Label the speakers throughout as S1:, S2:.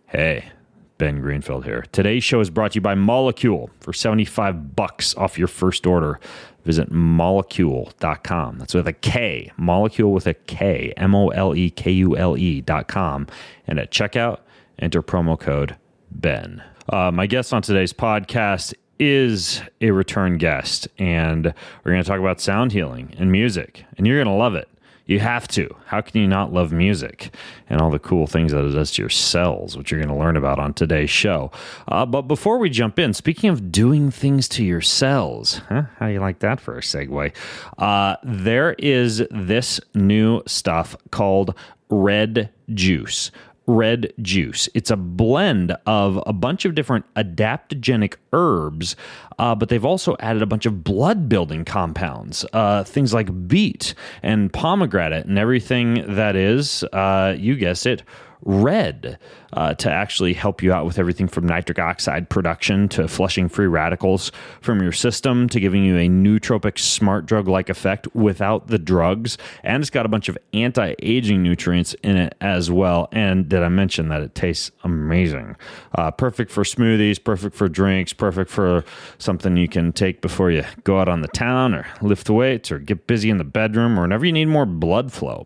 S1: Hey, Ben Greenfield here. Today's show is brought to you by Molecule. For $75 off your first order, visit molecule.com. That's with a K, Molecule with a K, MOLEKULE.com. And at checkout, enter promo code BEN. My guest on today's podcast is a return guest, and we're going to talk about sound healing and music, and you're going to love it. You have to. How can you not love music and all the cool things that it does to your cells, which you're going to learn about on today's show? But before we jump in, speaking of doing things to your cells, how do you like that for a segue? There is this new stuff called red juice. Red juice. It's a blend of a bunch of different adaptogenic herbs, but they've also added a bunch of blood-building compounds, things like beet and pomegranate and everything that is, you guessed it, red, to actually help you out with everything from nitric oxide production to flushing free radicals from your system to giving you a nootropic smart drug-like effect without the drugs. And it's got a bunch of anti-aging nutrients in it as well. And did I mention that it tastes amazing? Perfect for smoothies, perfect for drinks, perfect for something you can take before you go out on the town or lift weights or get busy in the bedroom or whenever you need more blood flow.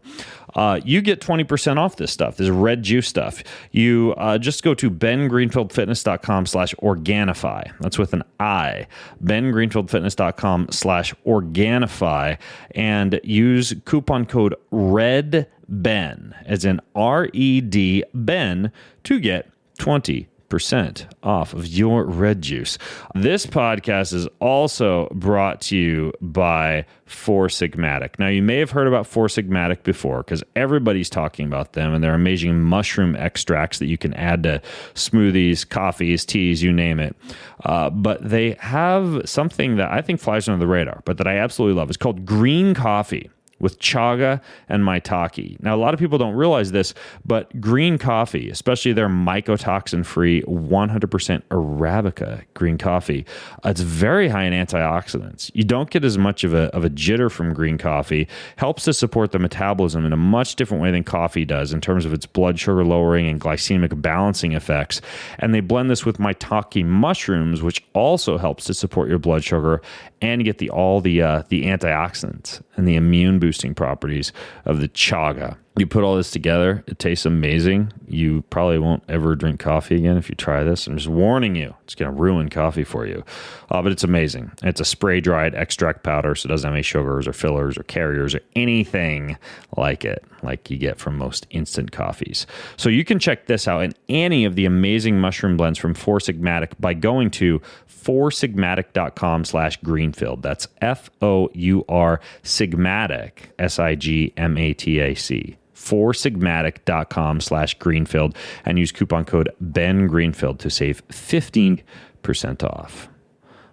S1: You get 20% off this stuff, this red juice stuff. You just go to bengreenfieldfitness.com/Organifi. That's with an I. bengreenfieldfitness.com/Organifi and use coupon code REDBEN, as in RED BEN, to get 20% off of your red juice. This podcast is also brought to you by Four Sigmatic. Now, you may have heard about Four Sigmatic before because everybody's talking about them and their amazing mushroom extracts that you can add to smoothies, coffees, teas, you name it. But they have something that I think flies under the radar, but that I absolutely love. It's called green coffee with chaga and maitake. Now, a lot of people don't realize this, but green coffee, especially their mycotoxin-free 100% Arabica green coffee, it's very high in antioxidants. You don't get as much of a jitter from green coffee. Helps to support the metabolism in a much different way than coffee does in terms of its blood sugar lowering and glycemic balancing effects. And they blend this with maitake mushrooms, which also helps to support your blood sugar and get all the antioxidants and the immune boosting properties of the chaga. You put all this together, it tastes amazing. You probably won't ever drink coffee again if you try this. I'm just warning you, it's going to ruin coffee for you. But it's amazing. It's a spray-dried extract powder, so it doesn't have any sugars or fillers or carriers or anything like it, like you get from most instant coffees. So you can check this out and any of the amazing mushroom blends from Four Sigmatic by going to foursigmatic.com/Greenfield. That's FOUR Sigmatic, SIGMATAC. foursigmatic.com/Greenfield and use coupon code BENGreenfield to save 15% off.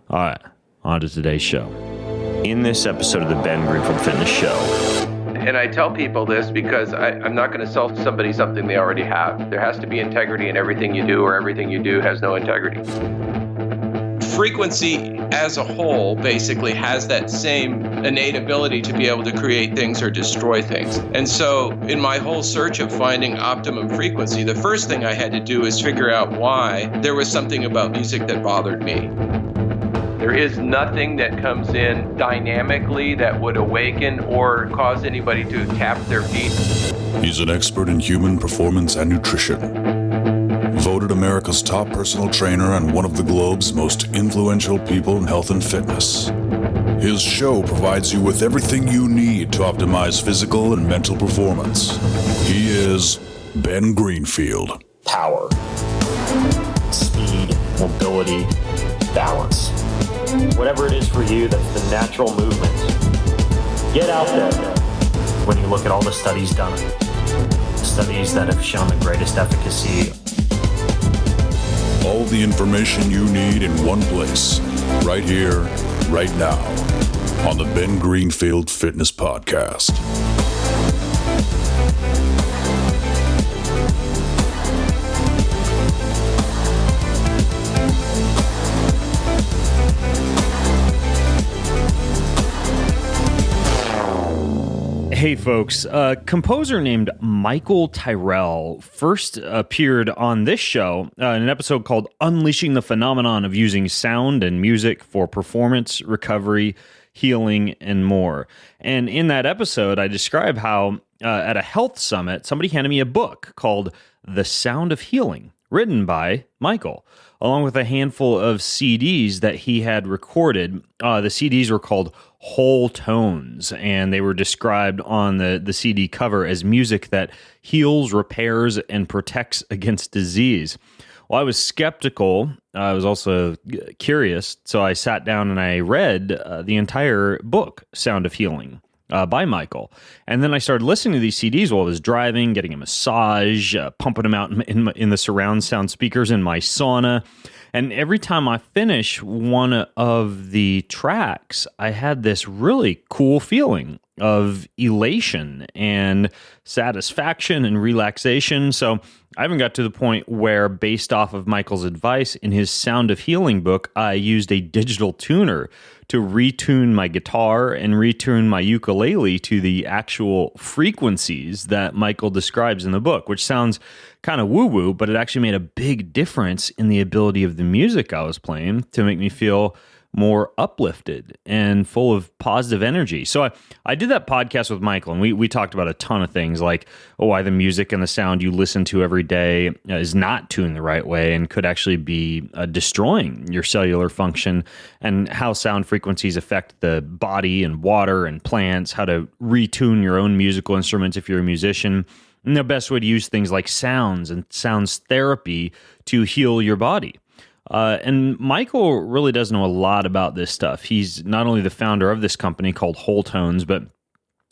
S1: All right, on to today's show. In this episode of the Ben Greenfield Fitness Show.
S2: And I tell people this because I'm not going to sell somebody something they already have. There has to be integrity in everything you do, or everything you do has no integrity. Frequency as a whole basically has that same innate ability to be able to create things or destroy things. And so in my whole search of finding optimum frequency, the first thing I had to do is figure out why there was something about music that bothered me. There is nothing that comes in dynamically that would awaken or cause anybody to tap their feet.
S3: He's an expert in human performance and nutrition. Voted America's top personal trainer and one of the globe's most influential people in health and fitness. His show provides you with everything you need to optimize physical and mental performance. He is Ben Greenfield.
S4: Power, speed, mobility, balance. Whatever it is for you, that's the natural movement. Get out there. When you look at all the studies done, studies that have shown the greatest efficacy.
S3: All the information you need in one place, right here, right now, on the Ben Greenfield Fitness Podcast.
S1: Hey folks, a composer named Michael Tyrrell first appeared on this show in an episode called Unleashing the Phenomenon of Using Sound and Music for Performance, Recovery, Healing, and More. And in that episode, I describe how at a health summit, somebody handed me a book called The Sound of Healing, written by Michael, along with a handful of CDs that he had recorded. The CDs were called Wholetones, and they were described on the CD cover as music that heals, repairs, and protects against disease. Well, I was skeptical. I was also curious, so I sat down and I read the entire book, Sound of Healing, by Michael. And then I started listening to these CDs while I was driving, getting a massage, pumping them out in the surround sound speakers in my sauna. And every time I finish one of the tracks, I had this really cool feeling of elation and satisfaction and relaxation. So I even got to the point where, based off of Michael's advice in his Sound of Healing book, I used a digital tuner to retune my guitar and retune my ukulele to the actual frequencies that Michael describes in the book, which sounds kind of woo-woo, but it actually made a big difference in the ability of the music I was playing to make me feel more uplifted and full of positive energy. So I did that podcast with Michael, and we talked about a ton of things, like why the music and the sound you listen to every day is not tuned the right way and could actually be destroying your cellular function, and how sound frequencies affect the body and water and plants, how to retune your own musical instruments if you're a musician, and the best way to use things like sounds and sounds therapy to heal your body. And Michael really does know a lot about this stuff. He's not only the founder of this company called Wholetones, but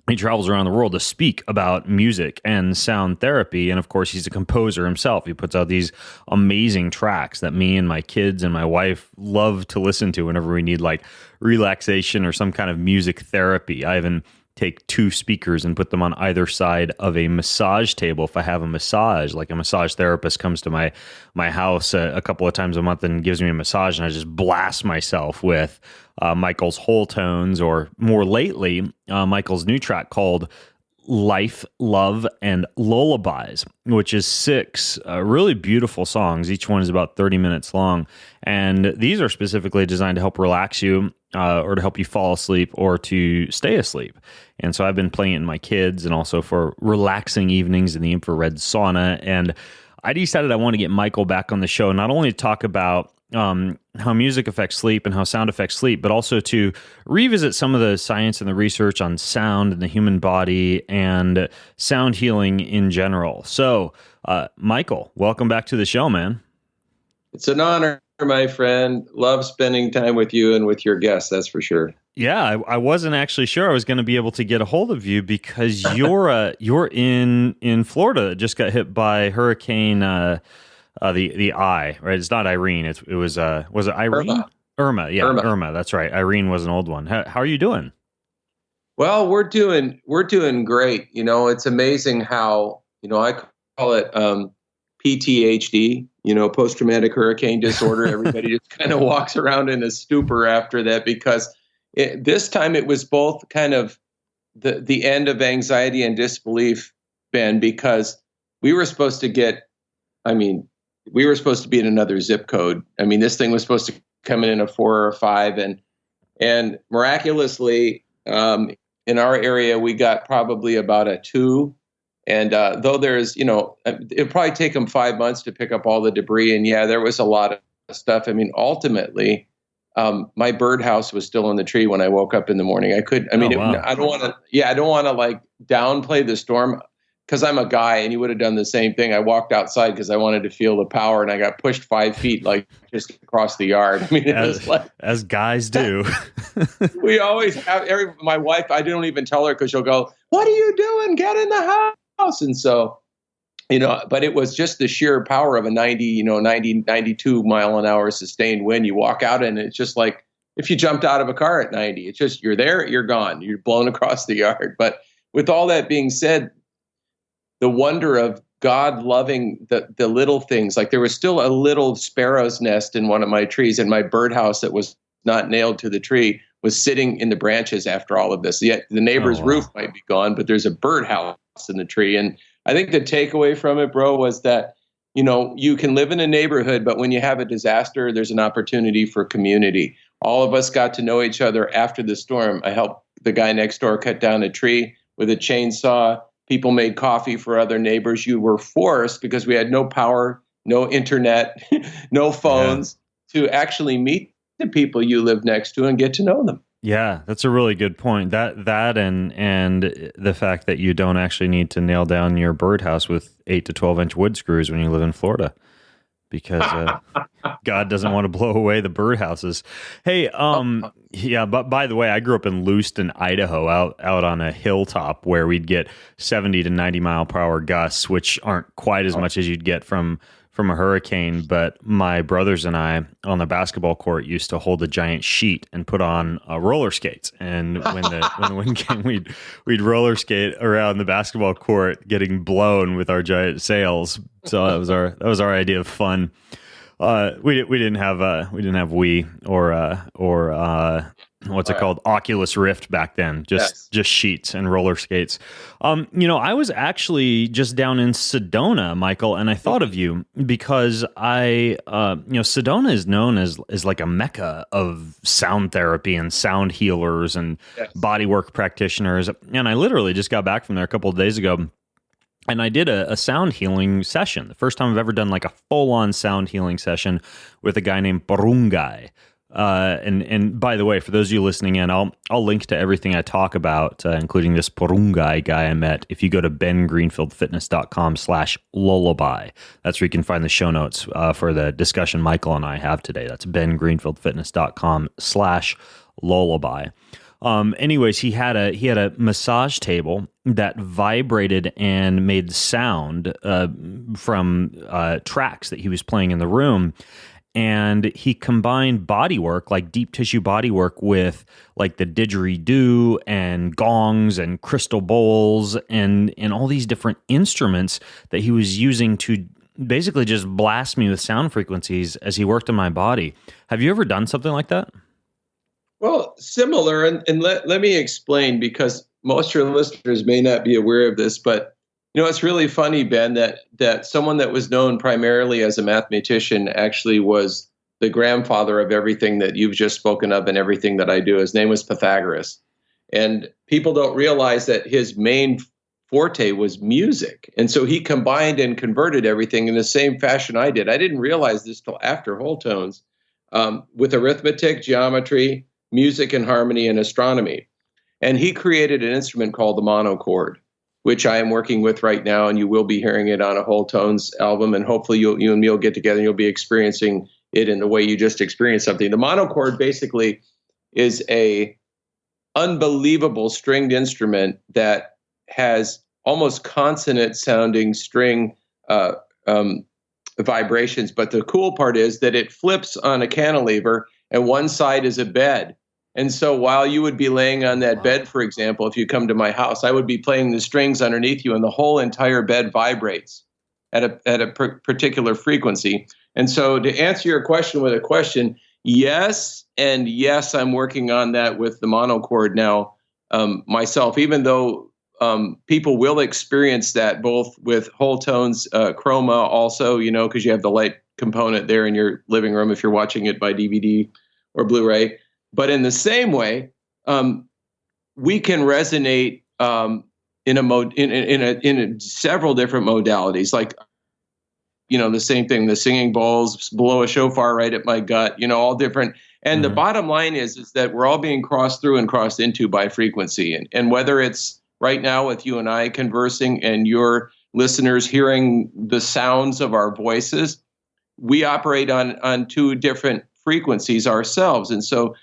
S1: he travels around the world to speak about music and sound therapy. And of course, he's a composer himself. He puts out these amazing tracks that me and my kids and my wife love to listen to whenever we need like relaxation or some kind of music therapy. I even take two speakers and put them on either side of a massage table if I have a massage. Like, a massage therapist comes to my house a couple of times a month and gives me a massage, and I just blast myself with Michael's Wholetones, or more lately, Michael's new track called Life, Love, and Lullabies, which is 6 really beautiful songs. Each one is about 30 minutes long. And these are specifically designed to help relax you, or to help you fall asleep, or to stay asleep. And so I've been playing it in my kids, and also for relaxing evenings in the infrared sauna. And I decided I want to get Michael back on the show, not only to talk about how music affects sleep and how sound affects sleep, but also to revisit some of the science and the research on sound and the human body and sound healing in general. So, Michael, welcome back to the show, man.
S2: It's an honor, my friend. Love spending time with you and with your guests, that's for sure.
S1: Yeah, I wasn't actually sure I was going to be able to get a hold of you because you're in Florida. Just got hit by Hurricane the I, right? It's not Irene. Was it Irene? Irma. Yeah, Irma. That's right. Irene was an old one. How are you doing?
S2: Well, we're doing great. You know, it's amazing how, I call it PTHD, post-traumatic hurricane disorder. Everybody just kind of walks around in a stupor after that, because this time it was both kind of the end of anxiety and disbelief, Ben, because we were supposed to be in another zip code. I mean, this thing was supposed to come in a 4 or 5, and miraculously, in our area, we got probably about a 2. And though there's, it'll probably take them 5 months to pick up all the debris. And yeah, there was a lot of stuff. I mean, ultimately, my birdhouse was still in the tree when I woke up in the morning. I don't want to like downplay the storm, because I'm a guy, and you would have done the same thing. I walked outside because I wanted to feel the power, and I got pushed 5 feet, like just across the yard. I mean,
S1: as guys do.
S2: We always have my wife. I don't even tell her, because she'll go, "What are you doing? Get in the house!" And so, but it was just the sheer power of a 92 mile an hour sustained wind. You walk out, and it's just like if you jumped out of a car at 90. It's just, you're there, you're gone, you're blown across the yard. But with all that being said, the wonder of God loving the little things. Like, there was still a little sparrow's nest in one of my trees in my birdhouse that was not nailed to the tree. was sitting in the branches after all of this. Yet the neighbor's roof might be gone, but there's a birdhouse in the tree. And I think the takeaway from it, bro, was that, you can live in a neighborhood, but when you have a disaster, there's an opportunity for community. All of us got to know each other after the storm. I helped the guy next door cut down a tree with a chainsaw. People made coffee for other neighbors. You were forced, because we had no power, no internet, no phones, to actually meet the people you live next to and get to know them.
S1: Yeah, that's a really good point. That and the fact that you don't actually need to nail down your birdhouse with 8 to 12-inch wood screws when you live in Florida, because God doesn't want to blow away the birdhouses. Hey, yeah, but by the way, I grew up in Lewiston, Idaho, out on a hilltop where we'd get 70 to 90 mile per hour gusts, which aren't quite as much as you'd get from a hurricane. But my brothers and I on the basketball court used to hold a giant sheet and put on roller skates. And when the wind came, we'd roller skate around the basketball court, getting blown with our giant sails. So that was our idea of fun. We didn't have Wii or what's it called? Oculus Rift back then. Just sheets and roller skates. I was actually just down in Sedona, Michael, and I thought of you because Sedona is known as like a mecca of sound therapy and sound healers and bodywork practitioners. And I literally just got back from there a couple of days ago. And I did a sound healing session. The first time I've ever done like a full-on sound healing session with a guy named Porungai. And by the way, for those of you listening in, I'll link to everything I talk about, including this Porungai guy I met, if you go to bengreenfieldfitness.com/lullaby. That's where you can find the show notes for the discussion Michael and I have today. That's bengreenfieldfitness.com/lullaby. Anyways, he had a massage table that vibrated and made sound from tracks that he was playing in the room. And he combined bodywork, like deep tissue bodywork, with like the didgeridoo and gongs and crystal bowls and all these different instruments that he was using to basically just blast me with sound frequencies as he worked on my body. Have you ever done something like that?
S2: Well, similar, and let me explain, because most of your listeners may not be aware of this, but it's really funny, Ben, that someone that was known primarily as a mathematician actually was the grandfather of everything that you've just spoken of and everything that I do. His name was Pythagoras. And people don't realize that his main forte was music. And so he combined and converted everything in the same fashion I did. I didn't realize this till after Wholetones, with arithmetic, geometry, music and harmony, and astronomy. And he created an instrument called the monochord, which I am working with right now, and you will be hearing it on a Wholetones album, and hopefully you and me will get together and you'll be experiencing it in the way you just experienced something. The monochord basically is a unbelievable stringed instrument that has almost consonant sounding string vibrations. But the cool part is that it flips on a cantilever, and one side is a bed. And so while you would be laying on that bed, for example, if you come to my house, I would be playing the strings underneath you, and the whole entire bed vibrates at a particular frequency. And so to answer your question with a question, yes, and yes, I'm working on that with the monochord now myself, even though people will experience that both with Wholetones, chroma also, because you have the light component there in your living room if you're watching it by DVD or Blu-ray. But in the same way, we can resonate in several different modalities, like the same thing, the singing bowls, blow a shofar right at my gut, all different. And the bottom line is that we're all being crossed through and crossed into by frequency. And whether it's right now with you and I conversing and your listeners hearing the sounds of our voices, we operate on two different frequencies ourselves. And so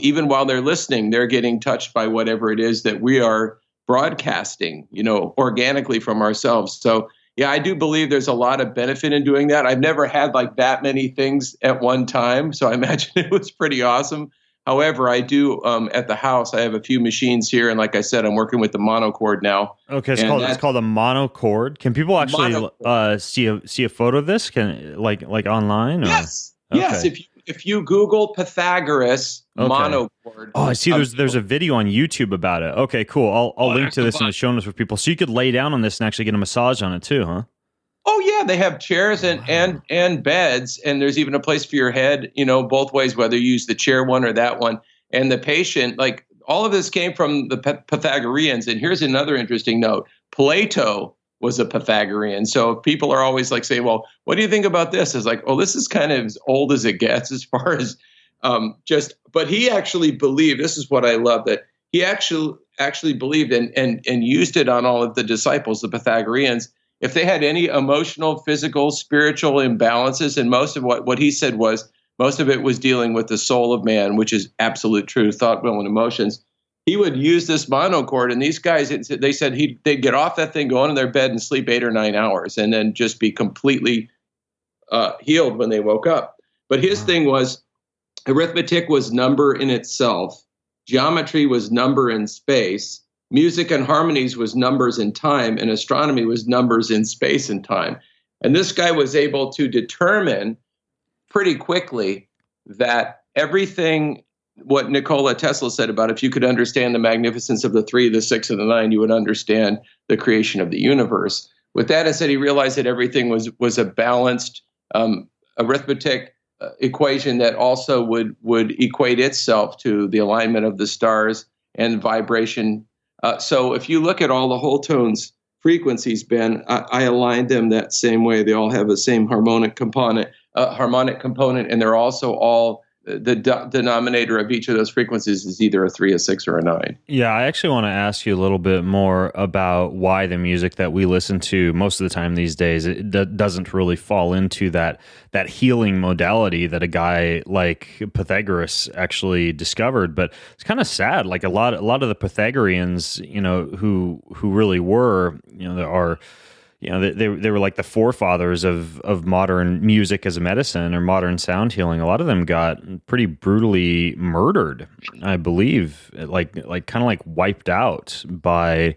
S2: even while they're listening, they're getting touched by whatever it is that we are broadcasting, organically from ourselves. So, yeah, I do believe there's a lot of benefit in doing that. I've never had like that many things at one time, so I imagine it was pretty awesome. However, I do at the house, I have a few machines here, and like I said, I'm working with the monochord now. Okay, it's called a monochord. Can people actually see a photo of this? Can like online? Or? Yes,
S1: okay.
S2: Yes. if you Google Pythagoras monochord.
S1: Oh, I see. There's a video on YouTube about it. Okay, cool. I'll link to this in the show notes for people, so you could lay down on this and actually get a massage on it too, huh?
S2: Oh yeah, they have chairs and beds, and there's even a place for your head. Both ways, whether you use the chair one or that one. And the patient, like all of this came from the Pythagoreans. And here's another interesting note: Plato was a Pythagorean. So people are always like saying, well, what do you think about this? It's like, oh, this is kind of as old as it gets as far as but he actually believed, this is what I love, that he actually believed and used it on all of the disciples, the Pythagoreans, if they had any emotional, physical, spiritual imbalances. And most of what he said was, most of it was dealing with the soul of man, which is absolute truth, thought, will, and emotions. He would use this monochord, and these guys, they said they'd get off that thing, go into their bed and sleep 8 or 9 hours, and then just be completely healed when they woke up. But his thing was, arithmetic was number in itself. Geometry was number in space. Music and harmonies was numbers in time, and astronomy was numbers in space and time. And this guy was able to determine pretty quickly that everything, what Nikola Tesla said about if you could understand the magnificence of the 3, the 6, and the 9, you would understand the creation of the universe. With that, I said he realized that everything was a balanced arithmetic equation that also would equate itself to the alignment of the stars and vibration. So if you look at all the Wholetones frequencies, Ben, I aligned them that same way. They all have the same harmonic component, and they're also all, the denominator of each of those frequencies is either a 3, a 6, or a 9.
S1: Yeah, I actually want to ask you a little bit more about why the music that we listen to most of the time these days, it doesn't really fall into that healing modality that a guy like Pythagoras actually discovered. But it's kind of sad. Like a lot of the Pythagoreans, who really were, they were like the forefathers of modern music as a medicine or modern sound healing. A lot of them got pretty brutally murdered, I believe, like kind of like wiped out by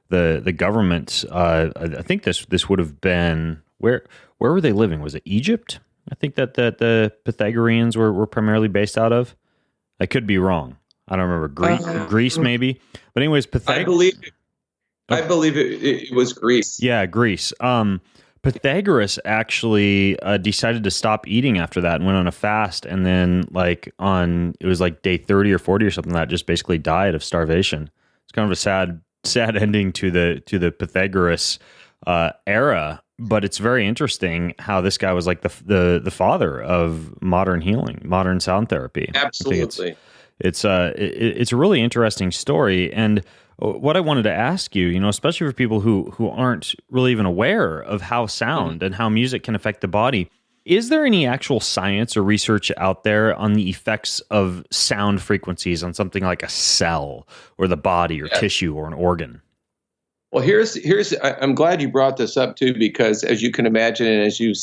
S1: the government. I think this would have been where were they living? Was it Egypt? I think that the Pythagoreans were primarily based out of. I could be wrong. I don't remember. Greece maybe. But anyways,
S2: I believe it was Greece.
S1: Yeah, Greece. Pythagoras actually decided to stop eating after that and went on a fast, and then it was like day 30 or 40 or something, that just basically died of starvation. It's kind of a sad ending to the Pythagoras era, but it's very interesting how this guy was like the father of modern healing, modern sound therapy.
S2: Absolutely.
S1: It's a really interesting story. And what I wanted to ask you, especially for people who aren't really even aware of how sound and how music can affect the body, is there any actual science or research out there on the effects of sound frequencies on something like a cell or the body or tissue or an organ?
S2: Well, here's I'm glad you brought this up too, because as you can imagine, and as you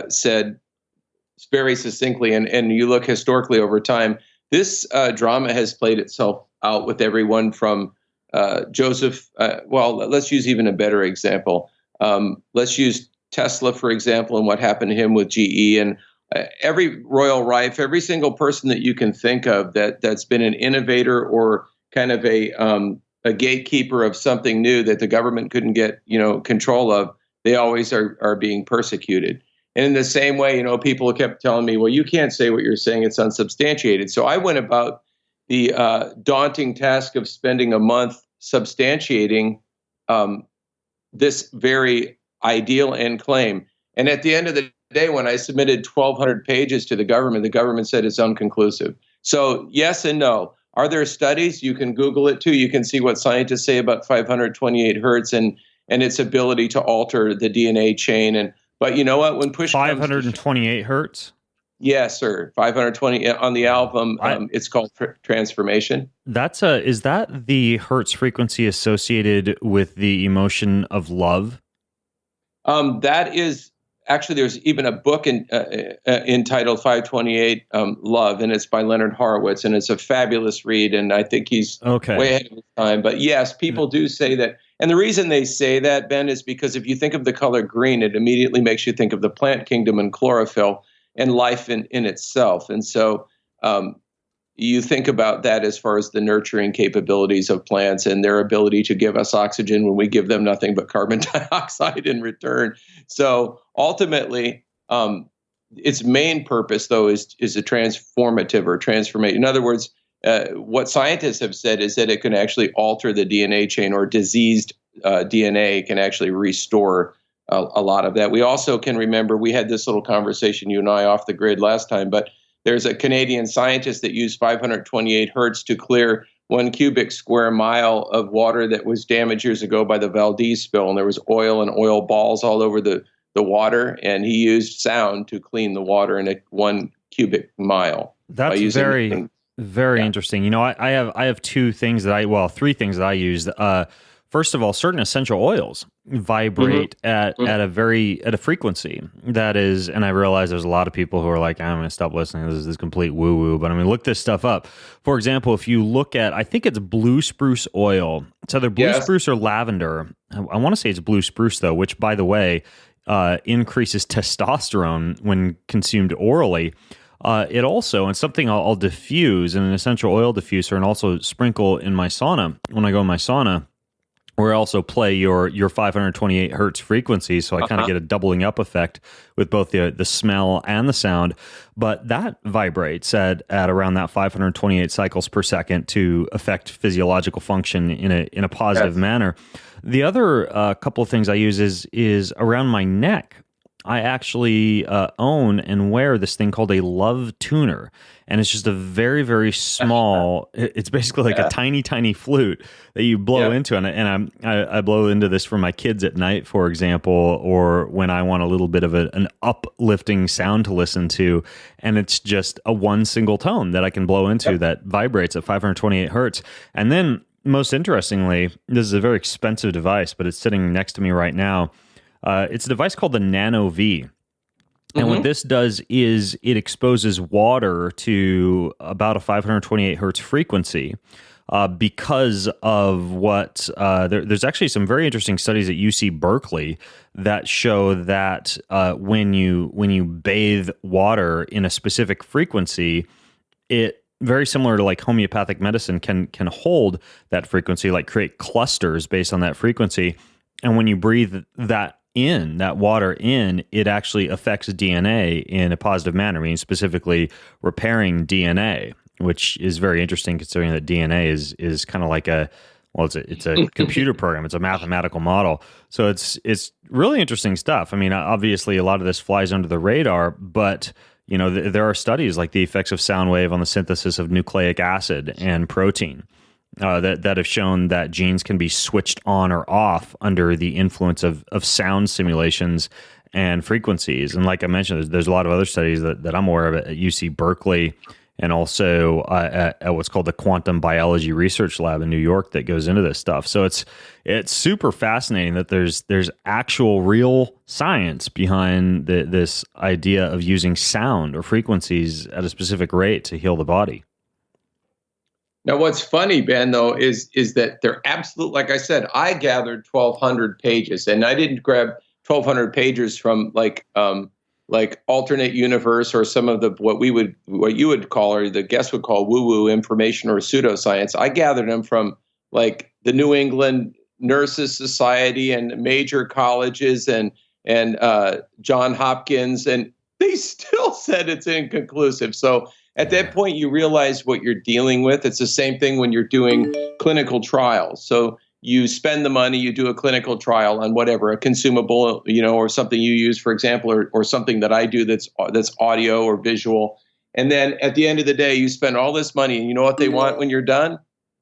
S2: said very succinctly, and you look historically over time, this drama has played itself out with everyone from Joseph. Let's use even a better example. Let's use Tesla, for example, and what happened to him with GE, and every Royal Rife, every single person that you can think of that's been an innovator or kind of a gatekeeper of something new that the government couldn't get control of. They always are being persecuted. And in the same way, people kept telling me, well, you can't say what you're saying. It's unsubstantiated. So I went about the daunting task of spending a month substantiating this very ideal end claim. And at the end of the day, when I submitted 1,200 pages to the government said it's unconclusive. So yes and no. Are there studies? You can Google it too. You can see what scientists say about 528 hertz and its ability to alter the DNA chain. But you know what? When push
S1: 528 hertz?
S2: Yes, sir. 520 on the album. It's called Transformation.
S1: Is that the hertz frequency associated with the emotion of love?
S2: That is actually, there's even a book entitled 528 Love, and it's by Leonard Horowitz, and it's a fabulous read. And I think he's way ahead of his time. But yes, people do say that. And the reason they say that, Ben, is because if you think of the color green, it immediately makes you think of the plant kingdom and chlorophyll. and life in itself. And so you think about that as far as the nurturing capabilities of plants and their ability to give us oxygen when we give them nothing but carbon dioxide in return. So ultimately, its main purpose, though, is a transformative or transformation. In other words, what scientists have said is that it can actually alter the DNA chain, or diseased DNA can actually restore a lot of that. We also can remember, we had this little conversation, you and I, off the grid last time, but there's a Canadian scientist that used 528 hertz to clear 1 cubic square mile of water that was damaged years ago by the Valdez spill, and there was oil and oil balls all over the water, and he used sound to clean the water in a 1 cubic mile.
S1: That's very interesting. You know, I have three things that I use. First of all, certain essential oils vibrate at a frequency that is, and I realize there's a lot of people who are like, I'm going to stop listening. This is complete woo woo, but I'm going to look this stuff up. For example, if you look at, I think it's blue spruce oil. It's either blue spruce or lavender. I want to say it's blue spruce though, which, by the way, increases testosterone when consumed orally. It also, and something I'll diffuse in an essential oil diffuser and also sprinkle in my sauna when I go in my sauna, where I also play your 528 hertz frequency, so I kind of get a doubling up effect with both the smell and the sound. But that vibrates at around that 528 cycles per second to affect physiological function in a positive manner. The other couple of things I use is around my neck. I actually own and wear this thing called a love tuner, and it's just a very, very small. It's basically like a tiny, tiny flute that you blow into, and I blow into this for my kids at night, for example, or when I want a little bit of an uplifting sound to listen to, and it's just a one single tone that I can blow into that vibrates at 528 hertz, and then most interestingly, this is a very expensive device, but it's sitting next to me right now. It's a device called the Nano V. And what this does is it exposes water to about a 528 hertz frequency because of what there's actually some very interesting studies at UC Berkeley that show that when you bathe water in a specific frequency, it very similar to like homeopathic medicine can hold that frequency, like create clusters based on that frequency. And when you breathe that water in, it actually affects DNA in a positive manner, meaning specifically repairing DNA, which is very interesting considering that DNA is kind of like it's a computer program. It's a mathematical model. So it's really interesting stuff. I mean, obviously a lot of this flies under the radar, but you know, there are studies like the effects of sound wave on the synthesis of nucleic acid and protein. That have shown that genes can be switched on or off under the influence of sound simulations and frequencies. And like I mentioned, there's a lot of other studies that I'm aware of at UC Berkeley and also at what's called the Quantum Biology Research Lab in New York that goes into this stuff. So it's super fascinating that there's actual real science behind this idea of using sound or frequencies at a specific rate to heal the body.
S2: Now, what's funny, Ben, though, is that they're absolute. Like I said, I gathered 1,200 pages, and I didn't grab 1,200 pages from like alternate universe or some of what you would call, or the guests would call, woo-woo information or pseudoscience. I gathered them from like the New England Nurses Society and major colleges and John Hopkins, and they still said it's inconclusive. So at that point, you realize what you're dealing with. It's the same thing when you're doing clinical trials. So you spend the money, you do a clinical trial on whatever, a consumable, or something you use, for example, or something that I do that's audio or visual. And then at the end of the day, you spend all this money, and you know what they want when you're done?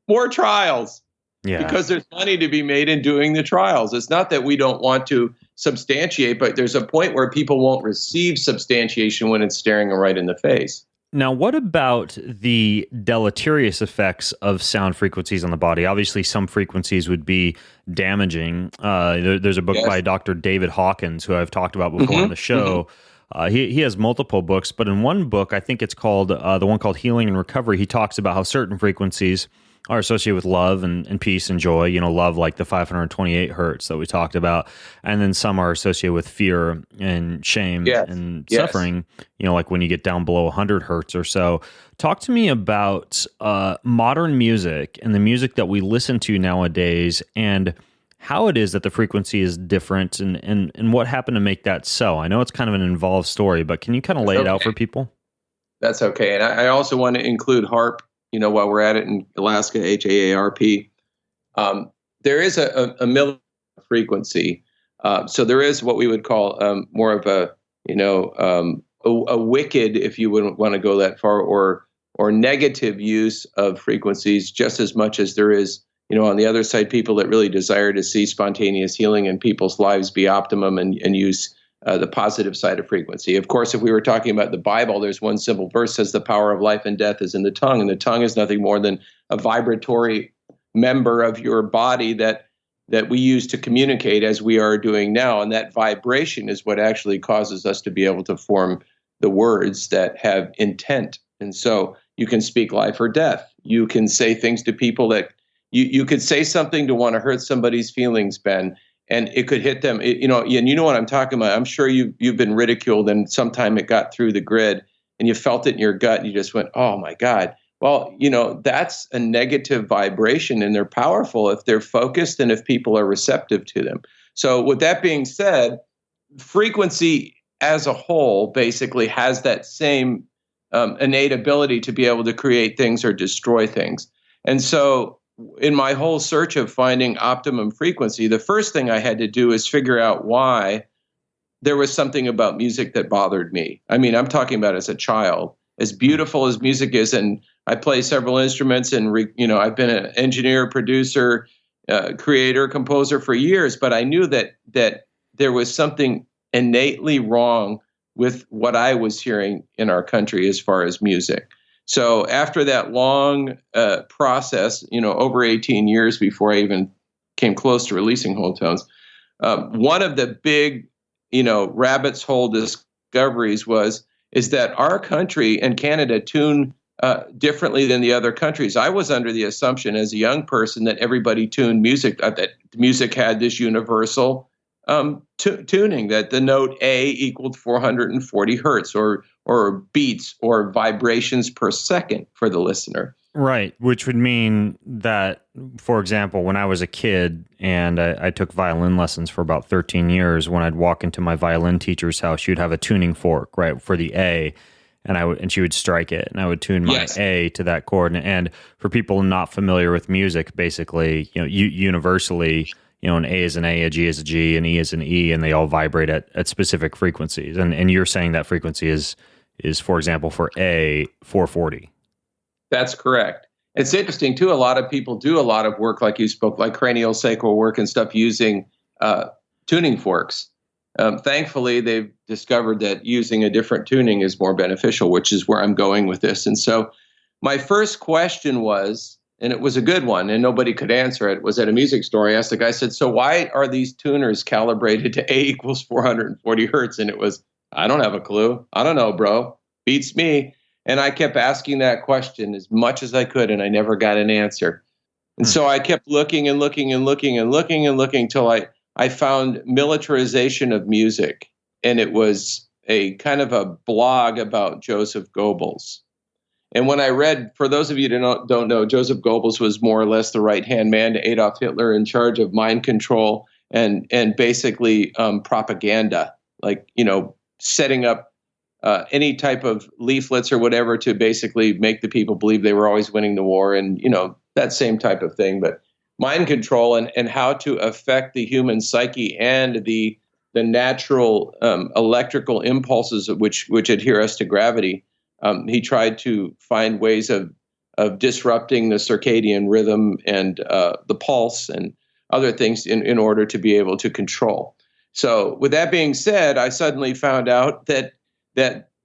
S2: More trials. Yeah. Because there's money to be made in doing the trials. It's not that we don't want to substantiate, but there's a point where people won't receive substantiation when it's staring them right in the face.
S1: Now, what about the deleterious effects of sound frequencies on the body? Obviously, some frequencies would be damaging. There's a book by Dr. David Hawkins, who I've talked about before on the show. He has multiple books, but in one book, I think it's called the one called Healing and Recovery, he talks about how certain frequencies are associated with love and peace and joy, love like the 528 hertz that we talked about. And then some are associated with fear and shame and suffering, like when you get down below 100 hertz or so. Talk to me about modern music and the music that we listen to nowadays and how it is that the frequency is different and what happened to make that so. I know it's kind of an involved story, but can you kind of lay it out for people?
S2: That's okay. And I also want to include HAARP, while we're at it in Alaska, HAARP. There is a millimeter frequency. So there is what we would call more of a wicked, if you wouldn't want to go that far, or negative use of frequencies, just as much as there is, on the other side, people that really desire to see spontaneous healing in people's lives be optimum and use the positive side of frequency. Of course, if we were talking about the Bible, there's one simple verse says the power of life and death is in the tongue. And the tongue is nothing more than a vibratory member of your body that we use to communicate as we are doing now. And that vibration is what actually causes us to be able to form the words that have intent. And so you can speak life or death. You can say things to people that you could say something to want to hurt somebody's feelings, Ben, and it could hit them, and you know what I'm talking about. I'm sure you've been ridiculed and sometime it got through the grid and you felt it in your gut and you just went, oh my God. Well, that's a negative vibration and they're powerful if they're focused and if people are receptive to them. So with that being said, frequency as a whole basically has that same innate ability to be able to create things or destroy things. And so in my whole search of finding optimum frequency, the first thing I had to do is figure out why there was something about music that bothered me. I mean, I'm talking about as a child, as beautiful as music is, and I play several instruments, and I've been an engineer, producer, creator, composer for years, but I knew that there was something innately wrong with what I was hearing in our country as far as music. So after that long process, over 18 years before I even came close to releasing Wholetones, one of the big, rabbit's hole discoveries is that our country and Canada tune differently than the other countries. I was under the assumption as a young person that everybody tuned music, that music had this universal tuning, that the note A equaled 440 hertz or beats or vibrations per second for the listener.
S1: Right, which would mean that, for example, when I was a kid and I took violin lessons for about 13 years, when I'd walk into my violin teacher's house, she'd have a tuning fork, right, for the A, and she would strike it, and I would tune my A to that chord. And for people not familiar with music, basically, universally, an A is an A, a G is a G, an E is an E, and they all vibrate at specific frequencies. And you're saying that frequency is, for example, for A, 440.
S2: That's correct. It's interesting, too. A lot of people do a lot of work, like you spoke, like cranial sacral work and stuff, using tuning forks. Thankfully, they've discovered that using a different tuning is more beneficial, which is where I'm going with this. And so my first question was, and it was a good one, and nobody could answer it, was at a music store. I asked the guy, I said, so why are these tuners calibrated to A equals 440 hertz? And it was, I don't have a clue. I don't know, bro. Beats me. And I kept asking that question as much as I could, and I never got an answer. And so I kept looking and looking and looking and looking and looking till I found Militarization of Music. And it was a kind of a blog about Joseph Goebbels. And when I read, for those of you who don't know, Joseph Goebbels was more or less the right-hand man to Adolf Hitler, in charge of mind control and basically propaganda, like, setting up any type of leaflets or whatever to basically make the people believe they were always winning the war, and that same type of thing. But mind control and how to affect the human psyche and the natural electrical impulses which adhere us to gravity. He tried to find ways of disrupting the circadian rhythm and the pulse and other things in order to be able to control. So with that being said, I suddenly found out that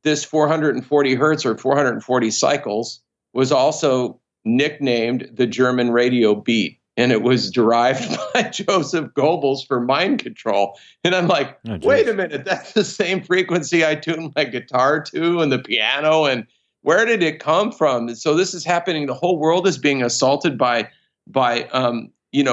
S2: this 440 hertz or 440 cycles was also nicknamed the German radio beat. And it was derived by Joseph Goebbels for mind control. And I'm like, wait a minute, that's the same frequency I tune my guitar to and the piano. And where did it come from? And so this is happening. The whole world is being assaulted by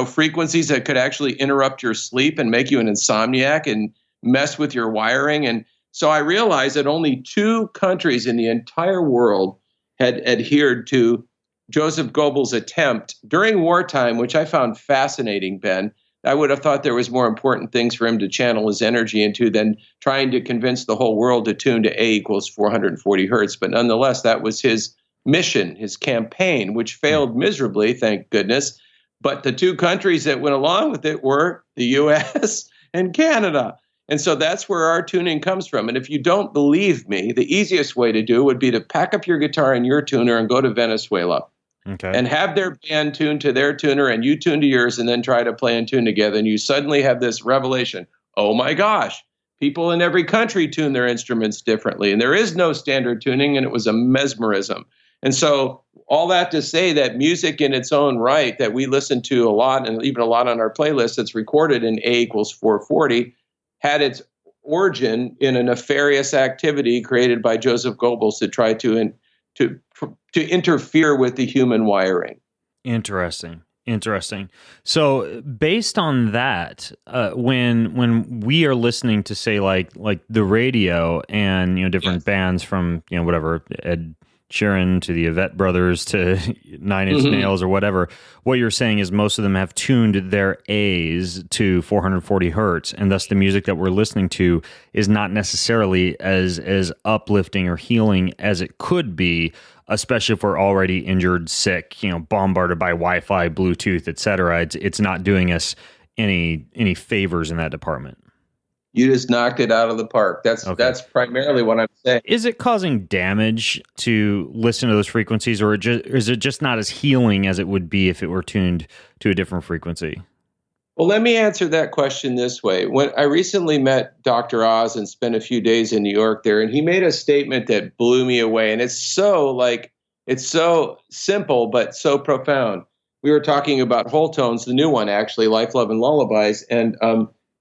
S2: frequencies that could actually interrupt your sleep and make you an insomniac and mess with your wiring. And so I realized that only 2 countries in the entire world had adhered to Joseph Goebbels' attempt during wartime, which I found fascinating, Ben. I would have thought there was more important things for him to channel his energy into than trying to convince the whole world to tune to A equals 440 hertz. But nonetheless, that was his mission, his campaign, which failed miserably, thank goodness. But the 2 countries that went along with it were the U.S. and Canada. And so that's where our tuning comes from. And if you don't believe me, the easiest way to do would be to pack up your guitar and your tuner and go to Venezuela. Okay. And have their band tune to their tuner and you tune to yours and then try to play and tune together. And you suddenly have this revelation. Oh my gosh, people in every country tune their instruments differently. And there is no standard tuning, and it was a mesmerism. And so all that to say that music in its own right that we listen to a lot, and even a lot on our playlist that's recorded in A equals 440, had its origin in a nefarious activity created by Joseph Goebbels to try to interfere with the human wiring.
S1: Interesting. So based on that, when we are listening to, say, like the radio and different bands from whatever, Ed Sheeran to the Yvette Brothers to Nine Inch Nails or whatever, what you're saying is most of them have tuned their A's to 440 hertz, and thus the music that we're listening to is not necessarily as uplifting or healing as it could be, especially if we're already injured, sick, bombarded by Wi-Fi, Bluetooth, etc. It's not doing us any favors in that department.
S2: You just knocked it out of the park. That's primarily what I'm saying.
S1: Is it causing damage to listen to those frequencies, or is it just not as healing as it would be if it were tuned to a different frequency?
S2: Well, let me answer that question this way. When I recently met Dr. Oz and spent a few days in New York there, and he made a statement that blew me away. And it's so simple, but so profound. We were talking about Wholetones, the new one, actually, Life, Love, and Lullabies. And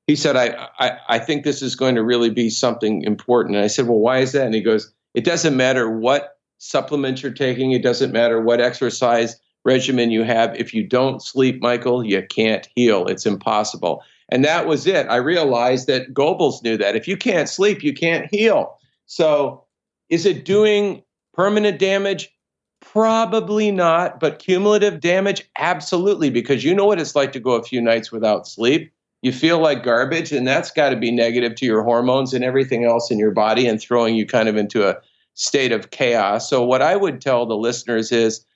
S2: he said, I think this is going to really be something important. And I said, well, why is that? And he goes, it doesn't matter what supplements you're taking. It doesn't matter what exercise regimen you have. If you don't sleep, Michael, you can't heal. It's impossible. And that was it. I realized that Goebbels knew that. If you can't sleep, you can't heal. So is it doing permanent damage? Probably not. But cumulative damage? Absolutely. Because you know what it's like to go a few nights without sleep. You feel like garbage, and that's got to be negative to your hormones and everything else in your body and throwing you kind of into a state of chaos. So what I would tell the listeners is,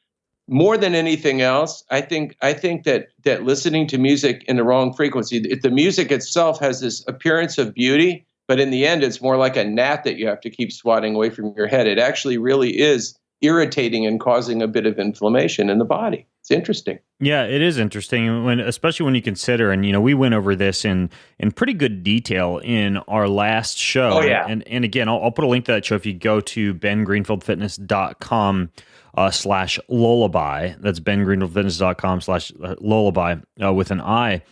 S2: more than anything else, I think that listening to music in the wrong frequency, the music itself has this appearance of beauty, but in the end, it's more like a gnat that you have to keep swatting away from your head. It actually really is irritating and causing a bit of inflammation in the body. It's interesting.
S1: Yeah, it is interesting, especially when you consider, and we went over this in pretty good detail in our last show.
S2: Oh, yeah.
S1: And again, I'll put a link to that show if you go to bengreenfieldfitness.com /lullaby. That's bengreenfieldfitness.com /lullaby with an I.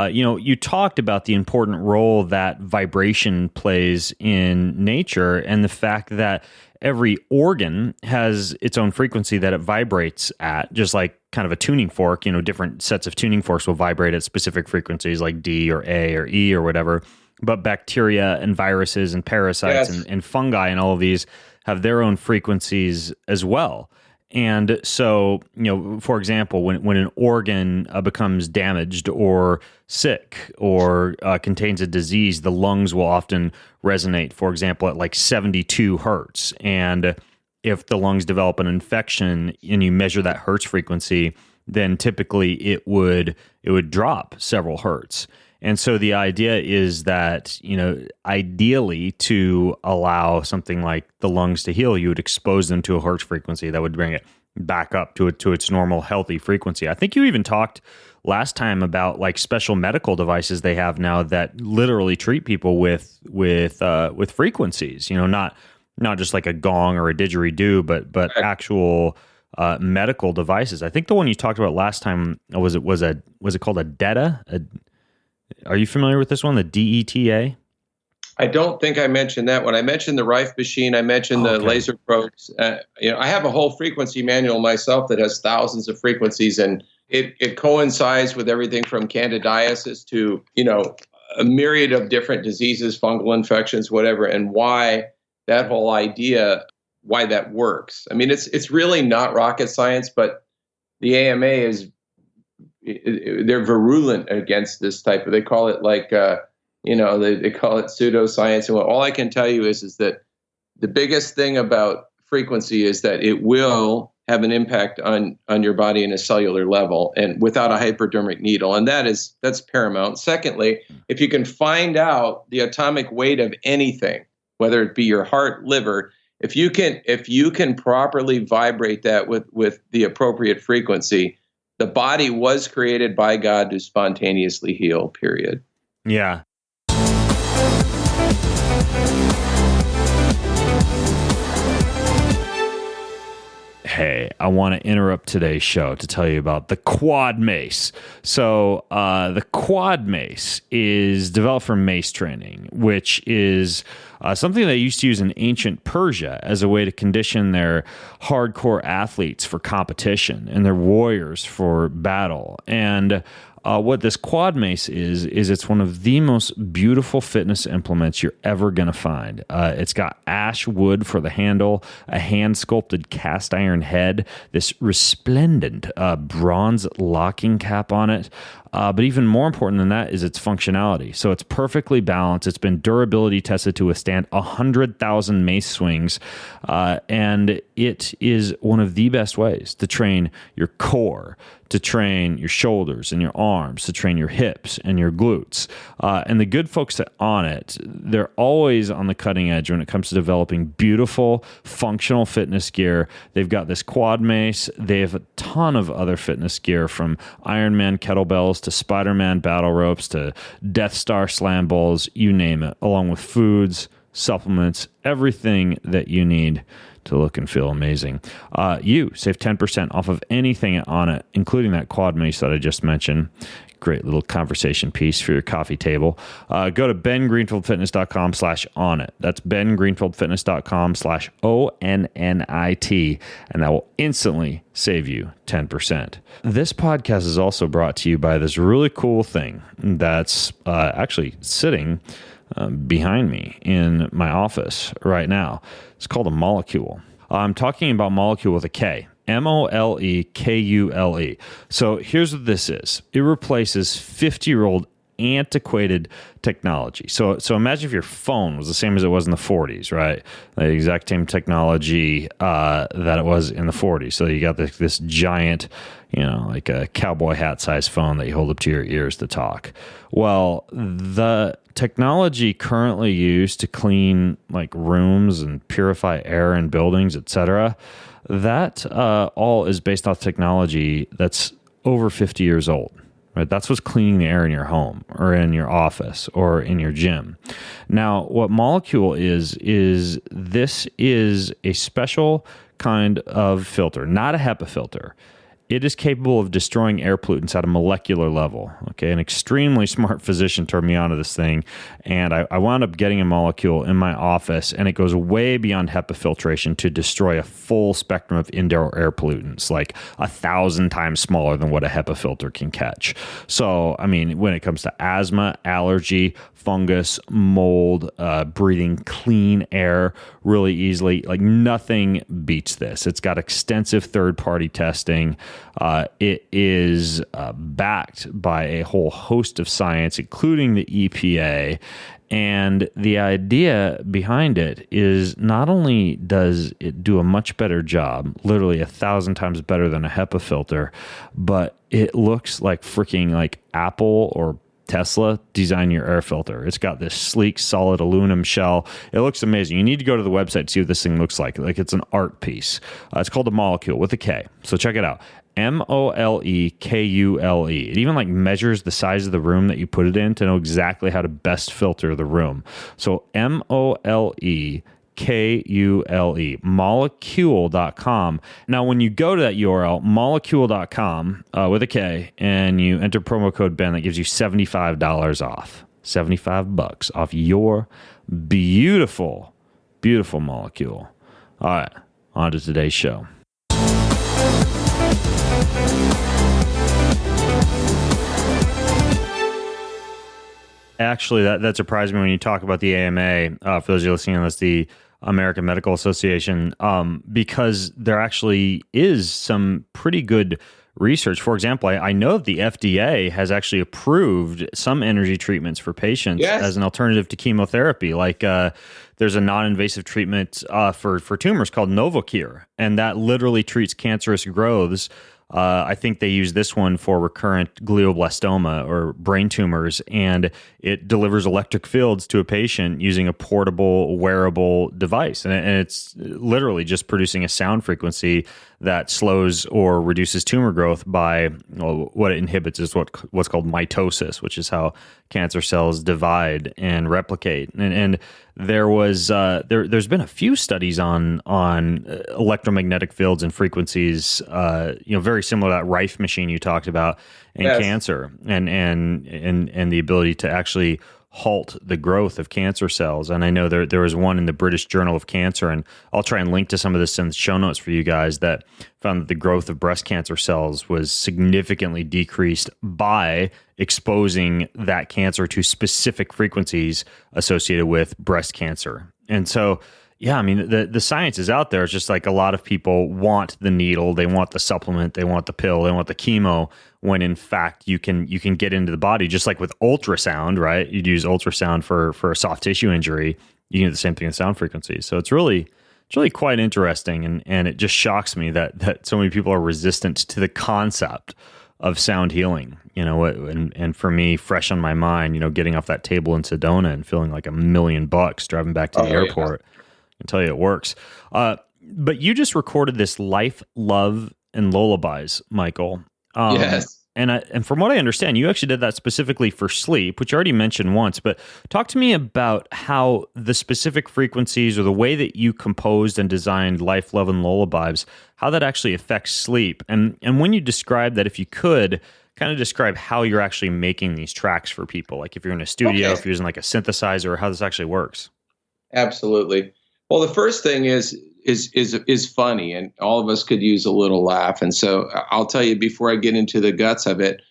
S1: You talked about the important role that vibration plays in nature and the fact that every organ has its own frequency that it vibrates at, just like kind of a tuning fork. Different sets of tuning forks will vibrate at specific frequencies like D or A or E or whatever. But bacteria and viruses and parasites and fungi and all of these have their own frequencies as well. And so, for example, when an organ becomes damaged or sick or contains a disease, the lungs will often resonate, for example, at like 72 hertz. And if the lungs develop an infection and you measure that hertz frequency, then typically it would drop several hertz. And so the idea is that, ideally to allow something like the lungs to heal, you would expose them to a hertz frequency that would bring it back up to its normal healthy frequency. I think you even talked last time about like special medical devices they have now that literally treat people with frequencies, not just like a gong or a didgeridoo, but actual medical devices. I think the one you talked about last time was it called a DETA? Are you familiar with this one, the DETA?
S2: I don't think I mentioned that. When I mentioned the Rife machine, I mentioned the laser probes. I have a whole frequency manual myself that has thousands of frequencies, and it coincides with everything from candidiasis to, a myriad of different diseases, fungal infections, whatever, and why that whole idea, why that works. I mean, it's really not rocket science, but the AMA they're virulent against this type of, they call it like, they call it pseudoscience. And all I can tell you is that the biggest thing about frequency is that it will have an impact on your body in a cellular level and without a hypodermic needle. And that's paramount. Secondly, if you can find out the atomic weight of anything, whether it be your heart, liver, if you can properly vibrate that with the appropriate frequency, the body was created by God to spontaneously heal, period.
S1: Yeah. Hey, I want to interrupt today's show to tell you about the quad mace. So the quad mace is developed for mace training, which is something they used to use in ancient Persia as a way to condition their hardcore athletes for competition and their warriors for battle. And what this quad mace is it's one of the most beautiful fitness implements you're ever going to find. It's got ash wood for the handle, a hand-sculpted cast iron head, this resplendent bronze locking cap on it. But even more important than that is its functionality. So it's perfectly balanced. It's been durability tested to withstand 100,000 mace swings. And it is one of the best ways to train your core, to train your shoulders and your arms, to train your hips and your glutes. And the good folks at Onnit, they're always on the cutting edge when it comes to developing beautiful, functional fitness gear. They've got this quad mace. They have a ton of other fitness gear, from Ironman kettlebells to Spider-Man battle ropes to Death Star slam bowls, you name it, along with foods, supplements, everything that you need to look and feel amazing. You save 10% off of anything on it, including that quad mace that I just mentioned. Great little conversation piece for your coffee table. Go to bengreenfieldfitness.com/onnit. That's bengreenfieldfitness.com/ONNIT, and that will instantly save you 10%. This podcast is also brought to you by this really cool thing that's actually sitting behind me in my office right now. It's called a molecule. I'm talking about molecule with a K. MOLEKULE. So here's what this is. It replaces 50-year-old antiquated technology. So imagine if your phone was the same as it was in the 40s, right? The exact same technology that it was in the 40s. So you got this giant, like a cowboy hat size phone that you hold up to your ears to talk. Well, the technology currently used to clean like rooms and purify air in buildings, etc., that all is based off technology that's over 50 years old. Right? That's what's cleaning the air in your home or in your office or in your gym. Now, what molecule is this is a special kind of filter, not a HEPA filter. It is capable of destroying air pollutants at a molecular level. Okay, an extremely smart physician turned me onto this thing, and I wound up getting a molecule in my office, and it goes way beyond HEPA filtration to destroy a full spectrum of indoor air pollutants, like 1,000 times smaller than what a HEPA filter can catch. So, I mean, when it comes to asthma, allergy, fungus, mold, breathing clean air really easily, like nothing beats this. It's got extensive third-party testing. It is backed by a whole host of science, including the EPA. And the idea behind it is not only does it do a much better job, literally 1,000 times better than a HEPA filter, but it looks like freaking like Apple or Tesla design your air filter. It's got this sleek, solid aluminum shell. It looks amazing. You need to go to the website to see what this thing looks like. Like it's an art piece. It's called a molecule with a K. So check it out. MOLEKULE. It even like measures the size of the room that you put it in to know exactly how to best filter the room. So MOLEKULE, molecule.com. Now, when you go to that URL, molecule.com with a K, and you enter promo code Ben, that gives you $75 off. $75 off your Beautiful, beautiful molecule. All right, on to today's show. Actually, that surprised me when you talk about the AMA. For those of you listening, that's the American Medical Association, because there actually is some pretty good research. For example, I know that the FDA has actually approved some energy treatments for patients as an alternative to chemotherapy. Like there's a non-invasive treatment for tumors called Novocure, and that literally treats cancerous growths. I think they use this one for recurrent glioblastoma or brain tumors, and it delivers electric fields to a patient using a portable, wearable device. And it's literally just producing a sound frequency that slows or reduces tumor growth by, well, what it inhibits is what's called mitosis, which is how cancer cells divide and replicate. And there was there's been a few studies on electromagnetic fields and frequencies, very similar to that Rife machine you talked about in cancer, and the ability to actually halt the growth of cancer cells. And I know there was one in the British Journal of Cancer, and I'll try and link to some of this in the show notes for you guys, that found that the growth of breast cancer cells was significantly decreased by exposing that cancer to specific frequencies associated with breast cancer. And so, yeah, I mean, the science is out there. It's just like a lot of people want the needle, they want the supplement, they want the pill, they want the chemo, when in fact you can get into the body, just like with ultrasound, right? You'd use ultrasound for a soft tissue injury. You can do the same thing with sound frequencies. So it's really quite interesting, and it just shocks me that so many people are resistant to the concept of sound healing. And for me, fresh on my mind, getting off that table in Sedona and feeling like $1 million driving back to the airport. Yeah. I can tell you it works. But you just recorded this Life, Love, and Lullabies, Michael.
S2: Yes.
S1: And from what I understand, you actually did that specifically for sleep, which you already mentioned once. But talk to me about how the specific frequencies or the way that you composed and designed Life, Love, and Lullabies, how that actually affects sleep. And when you describe that, if you could, kind of describe how you're actually making these tracks for people. Like if you're in a studio, if you're using like a synthesizer, or how this actually works.
S2: Absolutely. Well, the first thing is funny, and all of us could use a little laugh. And so I'll tell you, before I get into the guts of it,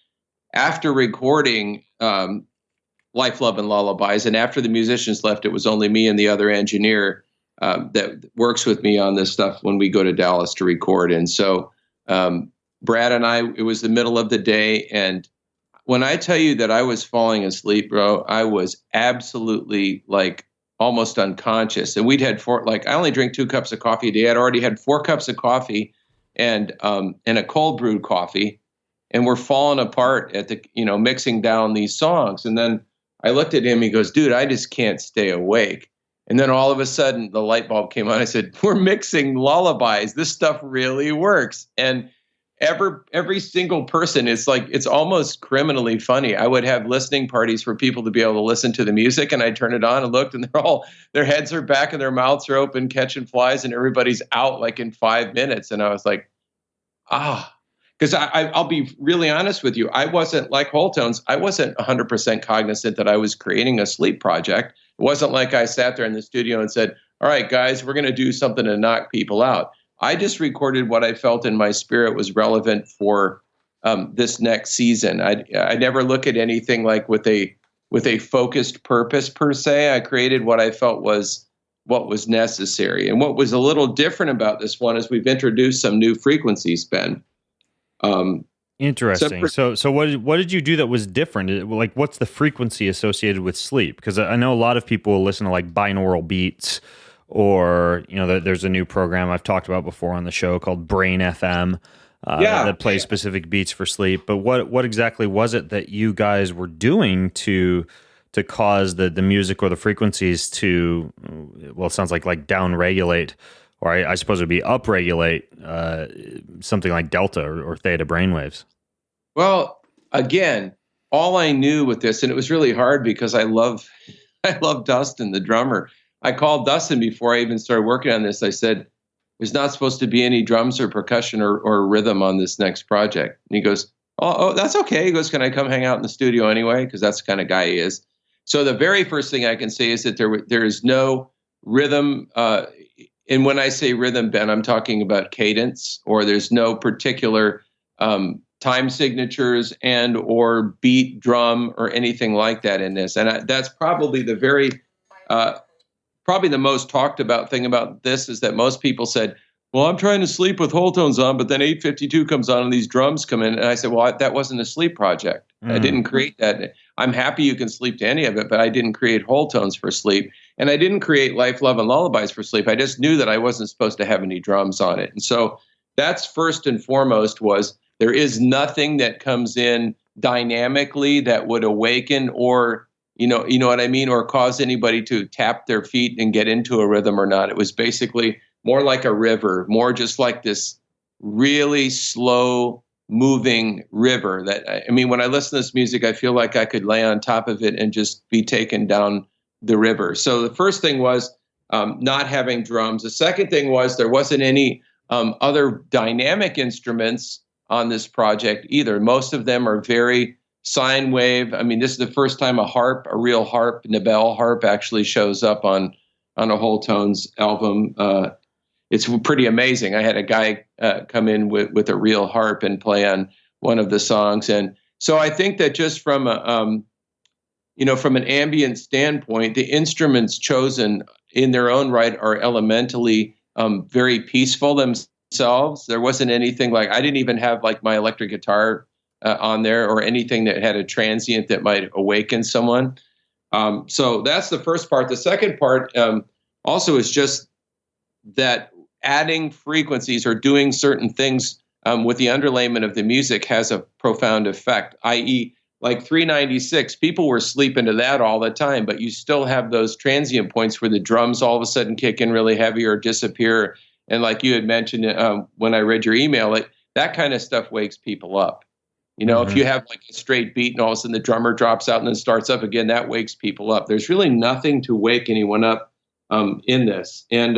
S2: after recording Life, Love, and Lullabies, and after the musicians left, it was only me and the other engineer that works with me on this stuff when we go to Dallas to record. And so Brad and I, it was the middle of the day, and when I tell you that I was falling asleep, bro, I was absolutely like almost unconscious. And we'd had I only drink 2 cups of coffee a day. I'd already had 4 cups of coffee and a cold brewed coffee, and we're falling apart at the, mixing down these songs. And then I looked at him, he goes, dude, I just can't stay awake. And then all of a sudden the light bulb came on. I said, we're mixing lullabies. This stuff really works. And every single person, it's almost criminally funny. I would have listening parties for people to be able to listen to the music, and I'd turn it on and looked, and their heads are back and their mouths are open catching flies, and everybody's out like in 5 minutes. And I was like, because I'll be really honest with you. I wasn't like Wholetones. I wasn't 100% cognizant that I was creating a sleep project. It wasn't like I sat there in the studio and said, all right, guys, we're going to do something to knock people out. I just recorded what I felt in my spirit was relevant for this next season. I never look at anything like with a focused purpose per se. I created what I felt was what was necessary. And what was a little different about this one is we've introduced some new frequencies, Ben.
S1: Interesting. So what did you do that was different? Like, what's the frequency associated with sleep? Because I know a lot of people will listen to like binaural beats, or there's a new program I've talked about before on the show called Brain FM that plays specific beats for sleep. But what exactly was it that you guys were doing to cause the music or the frequencies to, well, it sounds like down regulate, or I suppose it would be up regulate something like delta or theta brainwaves?
S2: Well, again, all I knew with this, and it was really hard because I love Dustin, the drummer. I called Dustin before I even started working on this. I said, there's not supposed to be any drums or percussion or rhythm on this next project. And he goes, oh, that's okay. He goes, can I come hang out in the studio anyway? Because that's the kind of guy he is. So the very first thing I can say is that there is no rhythm. And when I say rhythm, Ben, I'm talking about cadence, or there's no particular time signatures and or beat drum or anything like that in this. And that's probably probably the most talked about thing about this is that most people said, well, I'm trying to sleep with Wholetones on, but then 852 comes on and these drums come in. And I said, well, that wasn't a sleep project. I didn't create that. I'm happy you can sleep to any of it, but I didn't create Wholetones for sleep. And I didn't create Life, Love, and Lullabies for sleep. I just knew that I wasn't supposed to have any drums on it. And so that's first and foremost was there is nothing that comes in dynamically that would awaken or, you know what I mean, or cause anybody to tap their feet and get into a rhythm or not. It was basically more like a river, more just like this really slow moving river that, I mean, when I listen to this music, I feel like I could lay on top of it and just be taken down the river. So the first thing was not having drums. The second thing was there wasn't any other dynamic instruments on this project either. Most of them are very sine wave. I mean, this is the first time a real harp, Nabel harp, actually shows up on a Wholetones album. It's pretty amazing. I had a guy come in with a real harp and play on one of the songs. And so I think that just from from an ambient standpoint, the instruments chosen in their own right are elementally very peaceful themselves. There wasn't anything like, I didn't even have like my electric guitar on there or anything that had a transient that might awaken someone. So that's the first part. The second part also is just that adding frequencies or doing certain things with the underlayment of the music has a profound effect, i.e., like 396, people were sleeping to that all the time, but you still have those transient points where the drums all of a sudden kick in really heavy or disappear. And like you had mentioned when I read your email, that kind of stuff wakes people up. You know, if you have like a straight beat and all of a sudden the drummer drops out and then starts up again, that wakes people up. There's really nothing to wake anyone up in this. And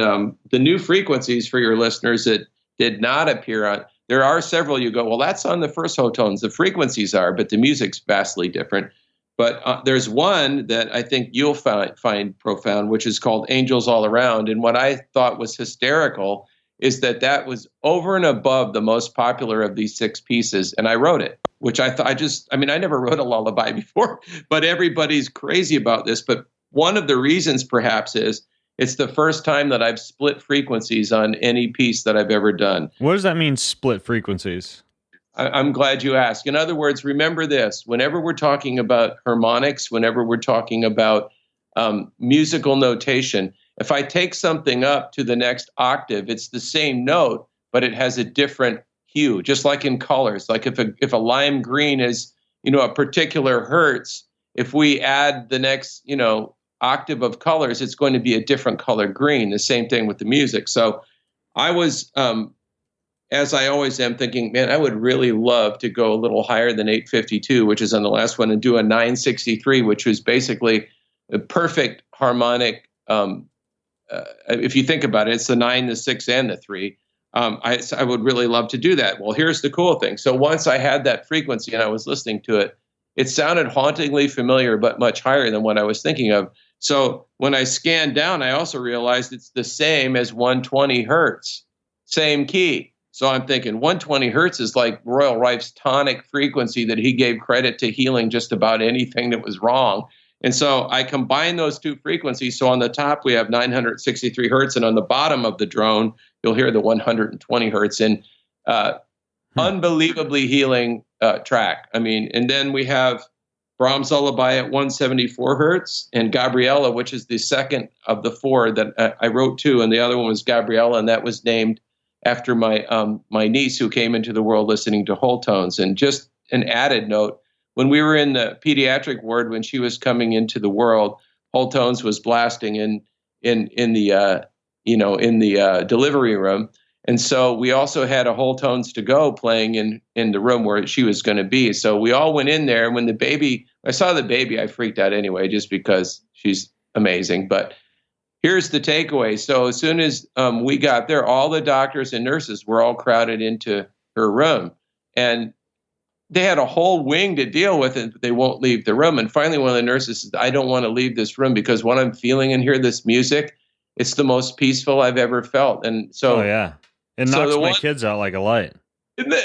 S2: the new frequencies for your listeners that did not appear on, there are several you go, well, that's on the first Wholetones. The frequencies are, but the music's vastly different. But there's one that I think you'll find profound, which is called Angels All Around. And what I thought was hysterical is that was over and above the most popular of these 6 pieces. And I wrote it, which I never wrote a lullaby before, but everybody's crazy about this. But one of the reasons perhaps is it's the first time that I've split frequencies on any piece that I've ever done.
S1: What does that mean, split frequencies?
S2: I'm glad you asked. In other words, remember this. Whenever we're talking about harmonics, whenever we're talking about musical notation, if I take something up to the next octave, it's the same note, but it has a different hue, just like in colors. Like if a lime green is, a particular hertz, if we add the next, octave of colors, it's going to be a different color green. The same thing with the music. So I was, as I always am, thinking, man, I would really love to go a little higher than 852, which is on the last one, and do a 963, which was basically a perfect harmonic. If you think about it, it's the 9, the 6, and the 3. I would really love to do that. Well, here's the cool thing. So once I had that frequency and I was listening to it, it sounded hauntingly familiar, but much higher than what I was thinking of. So when I scanned down, I also realized it's the same as 120 hertz, same key. So I'm thinking 120 hertz is like Royal Rife's tonic frequency that he gave credit to healing just about anything that was wrong. And so I combine those 2 frequencies. So on the top, we have 963 hertz. And on the bottom of the drone, you'll hear the 120 hertz. And unbelievably healing track. I mean, and then we have Brahms Lullaby at 174 hertz and Gabriella, which is the second of the 4 that I wrote 2. And the other one was Gabriella, and that was named after my niece who came into the world listening to Wholetones. And just an added note, when we were in the pediatric ward, when she was coming into the world, Wholetones was blasting in the delivery room. And so we also had a Wholetones to go playing in the room where she was going to be. So we all went in there. And when I saw the baby, I freaked out anyway, just because she's amazing. But here's the takeaway. So as soon as we got there, all the doctors and nurses were all crowded into her room. And they had a whole wing to deal with it, but they won't leave the room. And finally, one of the nurses says, I don't want to leave this room because what I'm feeling in here, this music, it's the most peaceful I've ever felt. And so,
S1: oh yeah, it knocks my kids out like a light.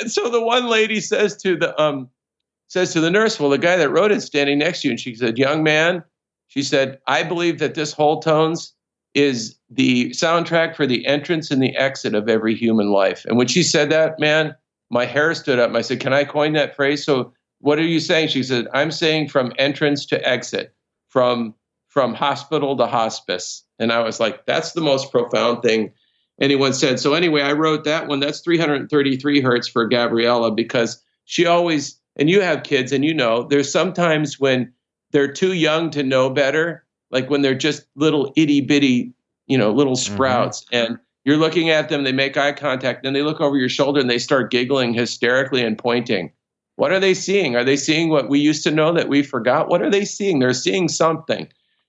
S2: So the one lady says to the nurse, well, the guy that wrote it standing next to you. And she said, young man, she said, I believe that this Wholetones is the soundtrack for the entrance and the exit of every human life. And when she said that, man, my hair stood up. I said, can I coin that phrase? So what are you saying? She said, I'm saying from entrance to exit, from hospital to hospice. And I was like, that's the most profound thing anyone said. So anyway, I wrote that one. That's 333 hertz for Gabriella, because she always, and you have kids and you know, there's sometimes when they're too young to know better, like when they're just little itty bitty, little sprouts, and you're looking at them, they make eye contact, then they look over your shoulder and they start giggling hysterically and pointing. What are they seeing? Are they seeing what we used to know that we forgot? What are they seeing? They're seeing something.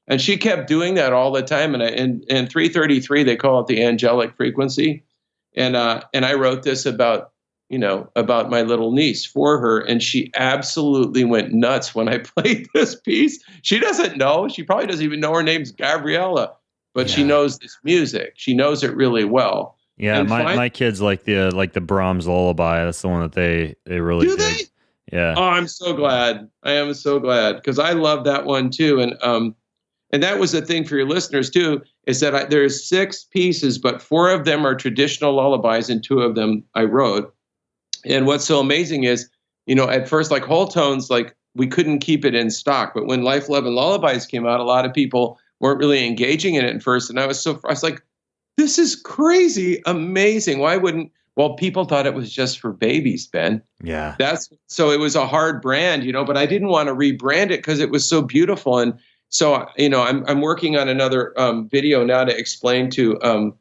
S2: And she kept doing that all the time. And in 333, they call it the angelic frequency. And I wrote this about my little niece for her. And she absolutely went nuts when I played this piece. She doesn't know. She probably doesn't even know her name's Gabriella, but she knows this music. She knows it really well.
S1: Yeah, and my kids like the Brahms lullaby. That's the one that they really
S2: do.
S1: Dig. Yeah.
S2: Oh, I'm so glad. I am so glad, because I love that one too. And that was the thing for your listeners too, is that there's 6 pieces, but 4 of them are traditional lullabies and 2 of them I wrote. And what's so amazing is, at first, like Wholetones, like we couldn't keep it in stock. But when Life, Love, and Lullabies came out, a lot of people weren't really engaging in it at first. And I was like, this is crazy, amazing. Why wouldn't? Well, people thought it was just for babies, Ben.
S1: Yeah.
S2: So it was a hard brand, but I didn't want to rebrand it because it was so beautiful. And so, I'm working on another video now to explain to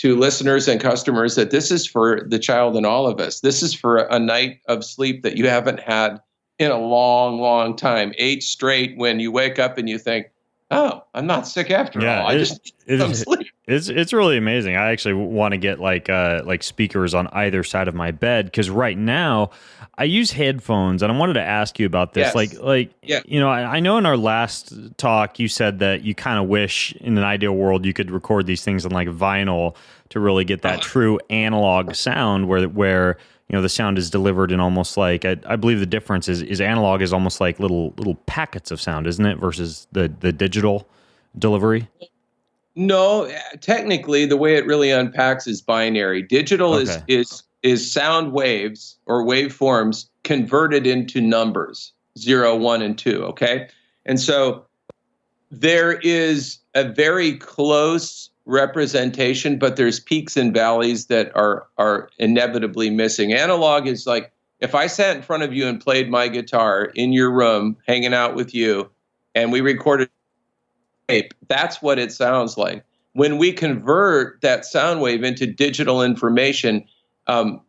S2: listeners and customers that this is for the child in all of us. This is for a night of sleep that you haven't had in a long, long time. 8 straight, when you wake up and you think, oh, I'm not sick after all. I just need some sleep.
S1: It's really amazing. I actually want to get like speakers on either side of my bed, because right now I use headphones, and I wanted to ask you about this.
S2: Yes.
S1: I know in our last talk you said that you kind of wish in an ideal world you could record these things on like vinyl to really get that true analog sound where the sound is delivered in almost like, I believe the difference is analog is almost like little packets of sound, isn't it, versus the digital delivery?
S2: No, technically the way it really unpacks is binary. Digital is sound waves or waveforms converted into numbers, 0, 1, and 2, okay? And so there is a very close representation, but there's peaks and valleys that are inevitably missing. Analog is like, if I sat in front of you and played my guitar in your room, hanging out with you, and we recorded tape, that's what it sounds like. When we convert that sound wave into digital information,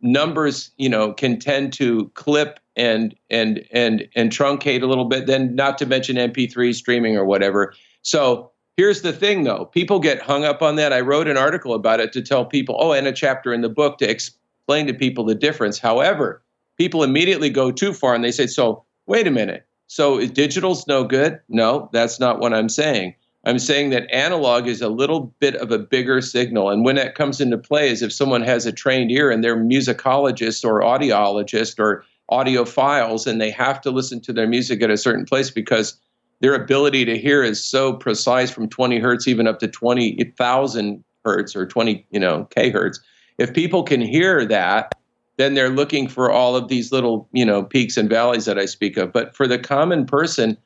S2: numbers, can tend to clip and truncate a little bit, then not to mention MP3 streaming or whatever. So here's the thing, though. People get hung up on that. I wrote an article about it to tell people, and a chapter in the book to explain to people the difference. However, people immediately go too far and they say, so wait a minute. So is digital's no good? No, that's not what I'm saying. I'm saying that analog is a little bit of a bigger signal. And when that comes into play is if someone has a trained ear and they're musicologist or audiologist or audiophiles, and they have to listen to their music at a certain place because their ability to hear is so precise, from 20 hertz even up to 20,000 hertz or 20 K hertz. If people can hear that, then they're looking for all of these little peaks and valleys that I speak of. But for the common person,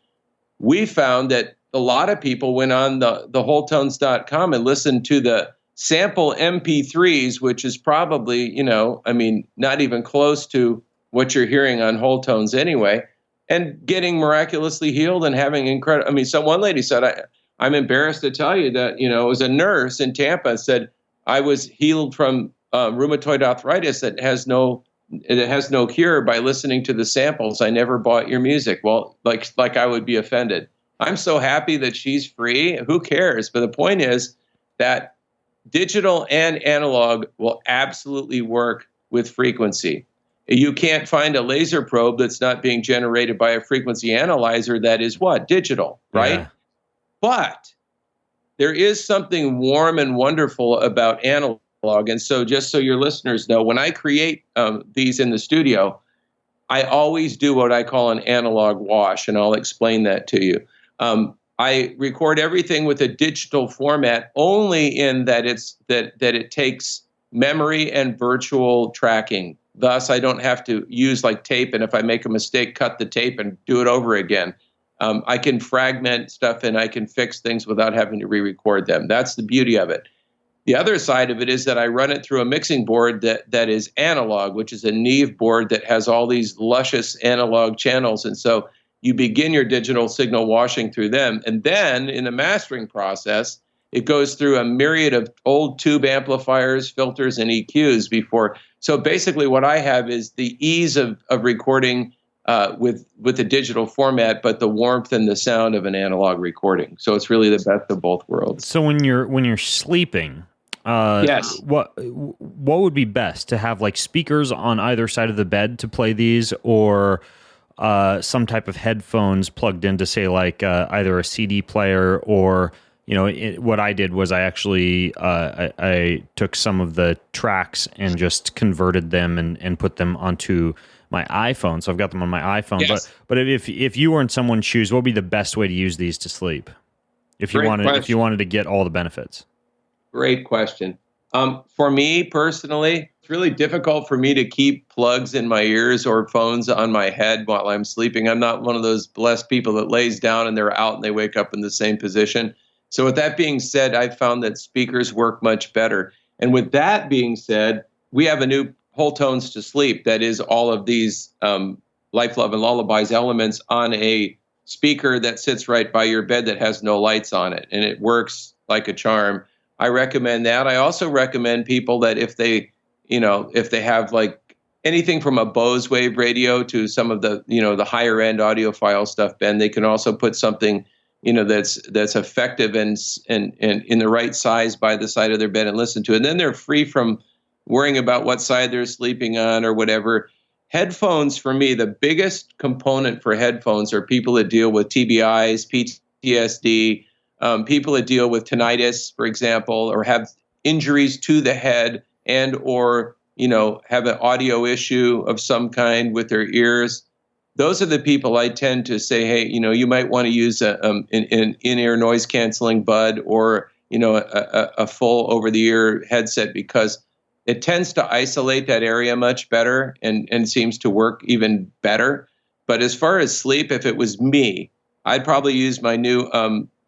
S2: we found that a lot of people went on the wholetones.com and listened to the sample MP3s, which is probably not even close to what you're hearing on Wholetones anyway, and getting miraculously healed and having incredible. So one lady said, I'm embarrassed to tell you that, it was a nurse in Tampa said, I was healed from rheumatoid arthritis that has no cure by listening to the samples. I never bought your music. Well, like I would be offended. I'm so happy that she's free. Who cares? But the point is that digital and analog will absolutely work with frequency. You can't find a laser probe that's not being generated by a frequency analyzer that is what? Digital, right?
S1: Yeah.
S2: But there is something warm and wonderful about analog. And so just so your listeners know, when I create these in the studio, I always do what I call an analog wash, and I'll explain that to you. I record everything with a digital format only in that it takes memory and virtual tracking. Thus, I don't have to use like tape, and if I make a mistake, cut the tape and do it over again. I can fragment stuff and I can fix things without having to re-record them. That's the beauty of it. The other side of it is that I run it through a mixing board that is analog, which is a Neve board that has all these luscious analog channels. And so you begin your digital signal washing through them. And then in the mastering process, it goes through a myriad of old tube amplifiers, filters, and EQs before. So basically what I have is the ease of recording with the digital format, but the warmth and the sound of an analog recording. So it's really the best of both worlds.
S1: So when you're sleeping,
S2: yes,
S1: what would be best, to have like speakers on either side of the bed to play these, or some type of headphones plugged into, say, like either a CD player, or what I did was I actually I took some of the tracks and just converted them and put them onto my iPhone. So I've got them on my iPhone.
S2: Yes.
S1: But if you were in someone's shoes, what would be the best way to use these to sleep? If you wanted to get all the benefits.
S2: Great question. For me personally, it's really difficult for me to keep plugs in my ears or phones on my head while I'm sleeping. I'm not one of those blessed people that lays down and they're out and they wake up in the same position. So with that being said, I've found that speakers work much better. And with that being said, we have a new Wholetones to Sleep that is all of these Life, Love, and Lullabies elements on a speaker that sits right by your bed that has no lights on it. And it works like a charm. I recommend that. I also recommend people that if they have like anything from a Bose wave radio to some of the, the higher end audiophile stuff, Ben, they can also put something, that's effective and in the right size by the side of their bed and listen to it. And then they're free from worrying about what side they're sleeping on or whatever. Headphones, for me, the biggest component for headphones are people that deal with TBIs, PTSD, people that deal with tinnitus, for example, or have injuries to the head and or, have an audio issue of some kind with their ears. Those are the people I tend to say, hey, you might want to use an in-ear noise canceling bud or, a full over-the-ear headset, because it tends to isolate that area much better and seems to work even better. But as far as sleep, if it was me, I'd probably use my new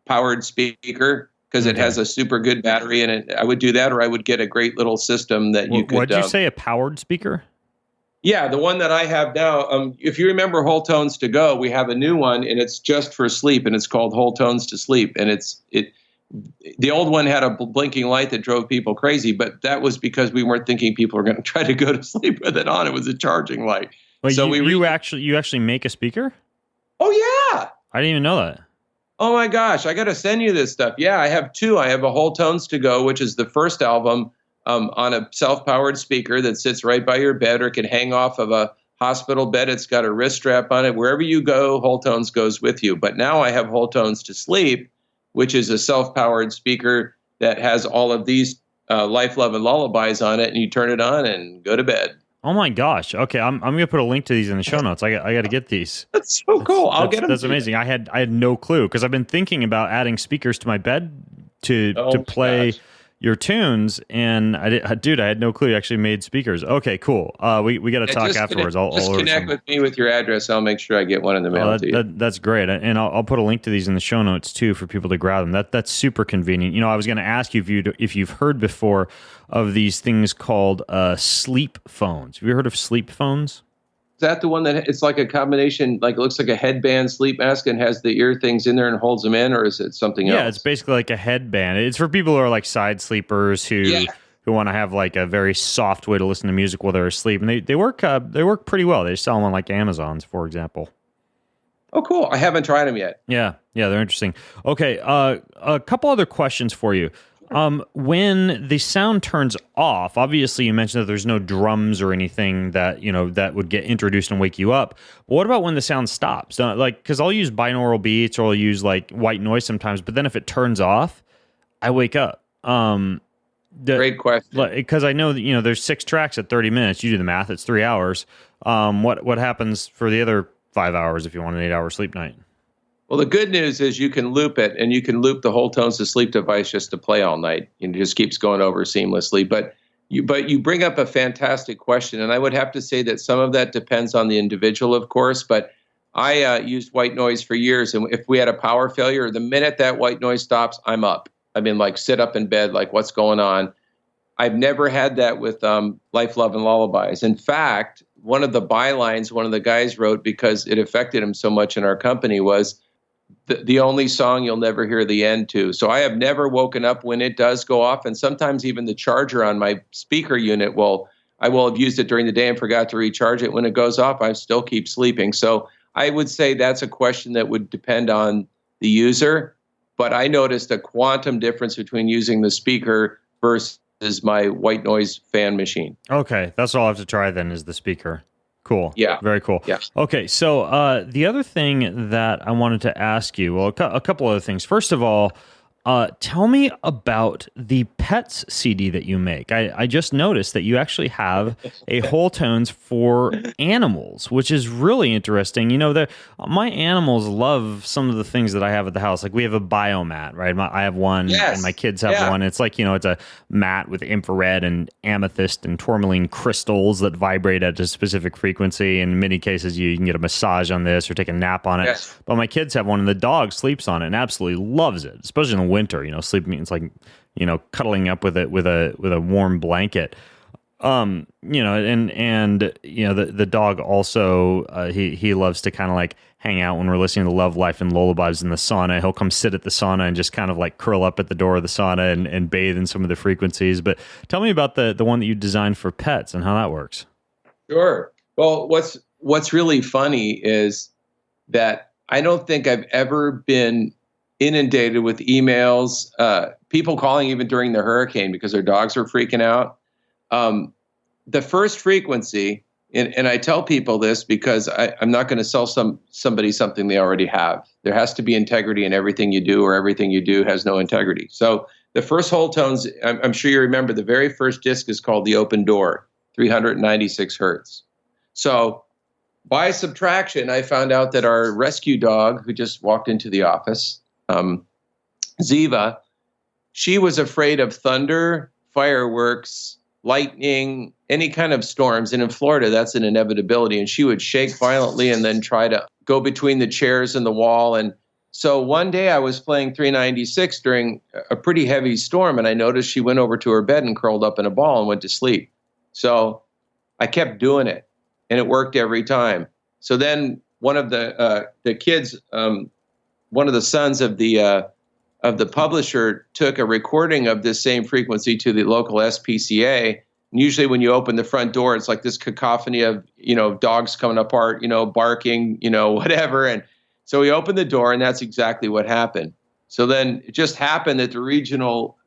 S2: powered speaker because it has a super good battery in it. I would do that, or I would get a great little system that you could...
S1: What did you say, a powered speaker?
S2: Yeah, the one that I have now. If you remember Wholetones to Go, we have a new one, and it's just for sleep, and it's called Wholetones to Sleep. And the old one had a blinking light that drove people crazy, but that was because we weren't thinking people were going to try to go to sleep with it on. It was a charging light.
S1: Wait, so you actually make a speaker?
S2: Oh yeah,
S1: I didn't even know that.
S2: Oh my gosh, I got to send you this stuff. Yeah, I have two. I have a Wholetones to Go, which is the first album on a self-powered speaker that sits right by your bed or can hang off of a hospital bed. It's got a wrist strap on it. Wherever you go, Wholetones goes with you. But now I have Wholetones to Sleep, which is a self-powered speaker that has all of these Life, Love, and Lullabies on it, and you turn it on and go to bed.
S1: Oh my gosh! Okay, I'm gonna put a link to these in the show notes. I got to get these.
S2: That's so cool. I'll get them.
S1: That's amazing. I had no clue, because I've been thinking about adding speakers to my bed to play your tunes, and I had no clue you actually made speakers. Okay, cool. We got to talk afterwards.
S2: Just connect with me with your address. I'll make sure I get one in the mail to you.
S1: That's great, and I'll put a link to these in the show notes too for people to grab them. That's super convenient. I was going to ask you if you've heard before of these things called sleep phones. Have you heard of sleep phones?
S2: Is that the one that it's like a combination, like it looks like a headband sleep mask and has the ear things in there and holds them in, or is it something else?
S1: Yeah, it's basically like a headband. It's for people who are like side sleepers who want to have like a very soft way to listen to music while they're asleep, and they work pretty well. They sell them on like Amazon's, for example.
S2: Oh, cool. I haven't tried them yet.
S1: Yeah, they're interesting. Okay, a couple other questions for you. When the sound turns off, obviously you mentioned that there's no drums or anything that, that would get introduced and wake you up. But what about when the sound stops? Because I'll use binaural beats or I'll use like white noise sometimes, but then if it turns off, I wake up.
S2: Great question.
S1: Because I know that, there's 6 tracks at 30 minutes. You do the math, it's 3 hours. What happens for the other 5 hours if you want an 8-hour sleep night?
S2: Well, the good news is you can loop it, and you can loop the Wholetones to sleep device just to play all night. It just keeps going over seamlessly. But you bring up a fantastic question, and I would have to say that some of that depends on the individual, of course. But I used white noise for years, and if we had a power failure, the minute that white noise stops, I'm up. I mean, like sit up in bed, like what's going on? I've never had that with Life, Love, and Lullabies. In fact, one of the bylines one of the guys wrote, because it affected him so much in our company, was the only song you'll never hear the end to. So I have never woken up when it does go off. And sometimes even the charger on my speaker unit I will have used it during the day and forgot to recharge it. When it goes off, I still keep sleeping. So I would say that's a question that would depend on the user. But I noticed a quantum difference between using the speaker versus my white noise fan machine.
S1: Okay. That's all I have to try then is the speaker. Cool.
S2: Yeah.
S1: Very cool.
S2: Yeah.
S1: Okay. So the other thing that I wanted to ask you, well, a couple other things. First of all, tell me about the Pets CD that you make. I just noticed that you actually have a Wholetones for animals, which is really interesting. My animals love some of the things that I have at the house. Like we have a biomat, right? I have one, and my kids have one. It's like, it's a mat with infrared and amethyst and tourmaline crystals that vibrate at a specific frequency. In many cases, you can get a massage on this or take a nap on it.
S2: Yes.
S1: But my kids have one, and the dog sleeps on it and absolutely loves it, especially in the winter. Sleeping, it's like, cuddling up with it with a warm blanket. The dog also he loves to kind of like hang out when we're listening to Love, Life, and Lullabies in the sauna. He'll come sit at the sauna and just kind of like curl up at the door of the sauna and bathe in some of the frequencies. But tell me about the one that you designed for pets and how that works.
S2: Sure. Well, what's really funny is that I don't think I've ever been inundated with emails, people calling even during the hurricane because their dogs were freaking out. The first frequency, and I tell people this because I'm not going to sell somebody something they already have. There has to be integrity in everything you do, or everything you do has no integrity. So the first Wholetones, I'm sure you remember, the very first disc is called The Open Door, 396 hertz. So by subtraction, I found out that our rescue dog, who just walked into the office, Ziva, she was afraid of thunder, fireworks, lightning, any kind of storms. And in Florida, that's an inevitability. And she would shake violently and then try to go between the chairs and the wall. And so one day I was playing 396 during a pretty heavy storm, and I noticed she went over to her bed and curled up in a ball and went to sleep. So I kept doing it, and it worked every time. So then one of the kids, one of the sons of the publisher, took a recording of this same frequency to the local SPCA. And usually when you open the front door, it's like this cacophony of, dogs coming apart, barking, whatever. And so we opened the door, and that's exactly what happened. So then it just happened that the regional,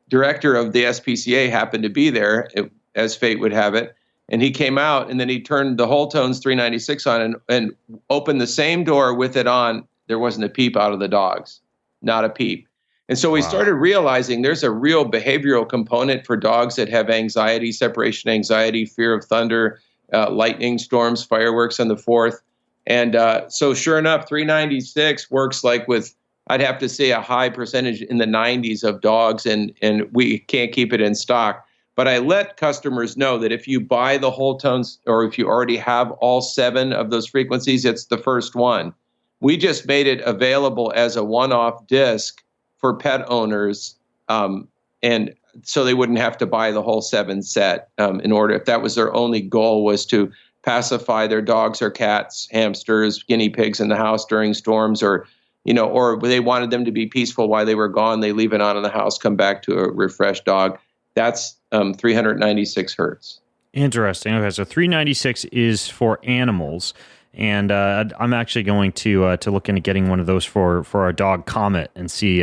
S2: director of the SPCA happened to be there, as fate would have it. And he came out, and then he turned the Wholetones 396 on and opened the same door with it on. There wasn't a peep out of the dogs, not a peep. And so we started realizing there's a real behavioral component for dogs that have anxiety, separation anxiety, fear of thunder, lightning storms, fireworks, and the forth. And so sure enough, 396 works like with, I'd have to say, a high percentage in the 90s of dogs, and we can't keep it in stock. But I let customers know that if you buy the Wholetones, or if you already have all 7 of those frequencies, it's the first one. We just made it available as a one-off disc for pet owners, and so they wouldn't have to buy the whole 7 set in order, if that was their only goal, was to pacify their dogs or cats, hamsters, guinea pigs in the house during storms, or they wanted them to be peaceful while they were gone. They leave it on in the house, come back to a refreshed dog. That's 396 hertz.
S1: Interesting. Okay, so 396 is for animals, and I'm actually going to look into getting one of those for our dog Comet and see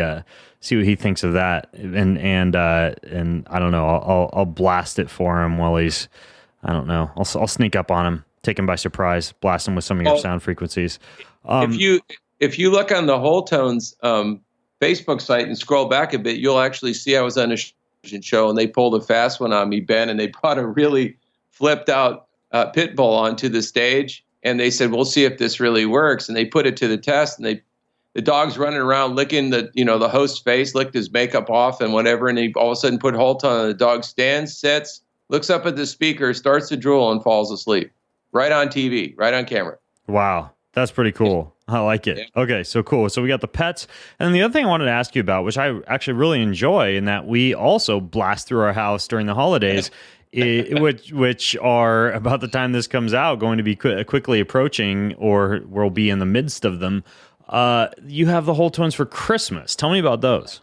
S1: see what he thinks of that, and I don't know. I'll blast it for him while he's, I don't know. I'll sneak up on him, take him by surprise, blast him with some of your sound frequencies.
S2: If you look on the Wholetones Facebook site and scroll back a bit, you'll actually see I was on a show and they pulled a fast one on me, Ben, and they brought a really flipped out pit bull onto the stage, and they said, "We'll see if this really works." And they put it to the test, and the dog's running around licking the host's face, licked his makeup off and whatever, and he all of a sudden put Wholetones on. The dog stands, sits, looks up at the speaker, starts to drool, and falls asleep. Right on TV, right on camera.
S1: Wow, that's pretty cool. I like it. Yeah. Okay, so cool. So we got the pets. And the other thing I wanted to ask you about, which I actually really enjoy, and that we also blast through our house during the holidays, which are, about the time this comes out, going to be quickly approaching, or we'll be in the midst of them. You have the Wholetones for Christmas. Tell me about those.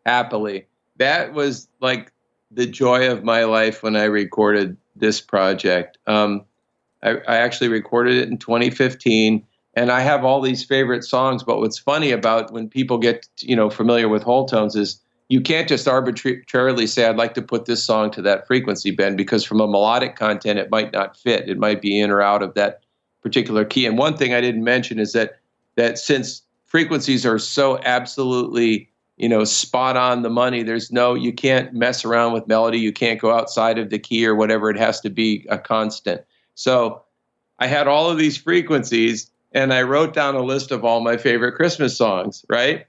S1: Happily.
S2: That was like the joy of my life when I recorded this project. I actually recorded it in 2015. And I have all these favorite songs, but what's funny about when people get, familiar with Wholetones is you can't just arbitrarily say, I'd like to put this song to that frequency, Ben, because from a melodic content, it might not fit. It might be in or out of that particular key. And one thing I didn't mention is that since frequencies are so absolutely, spot on the money, you can't mess around with melody. You can't go outside of the key or whatever. It has to be a constant. So I had all of these frequencies, and I wrote down a list of all my favorite Christmas songs, right?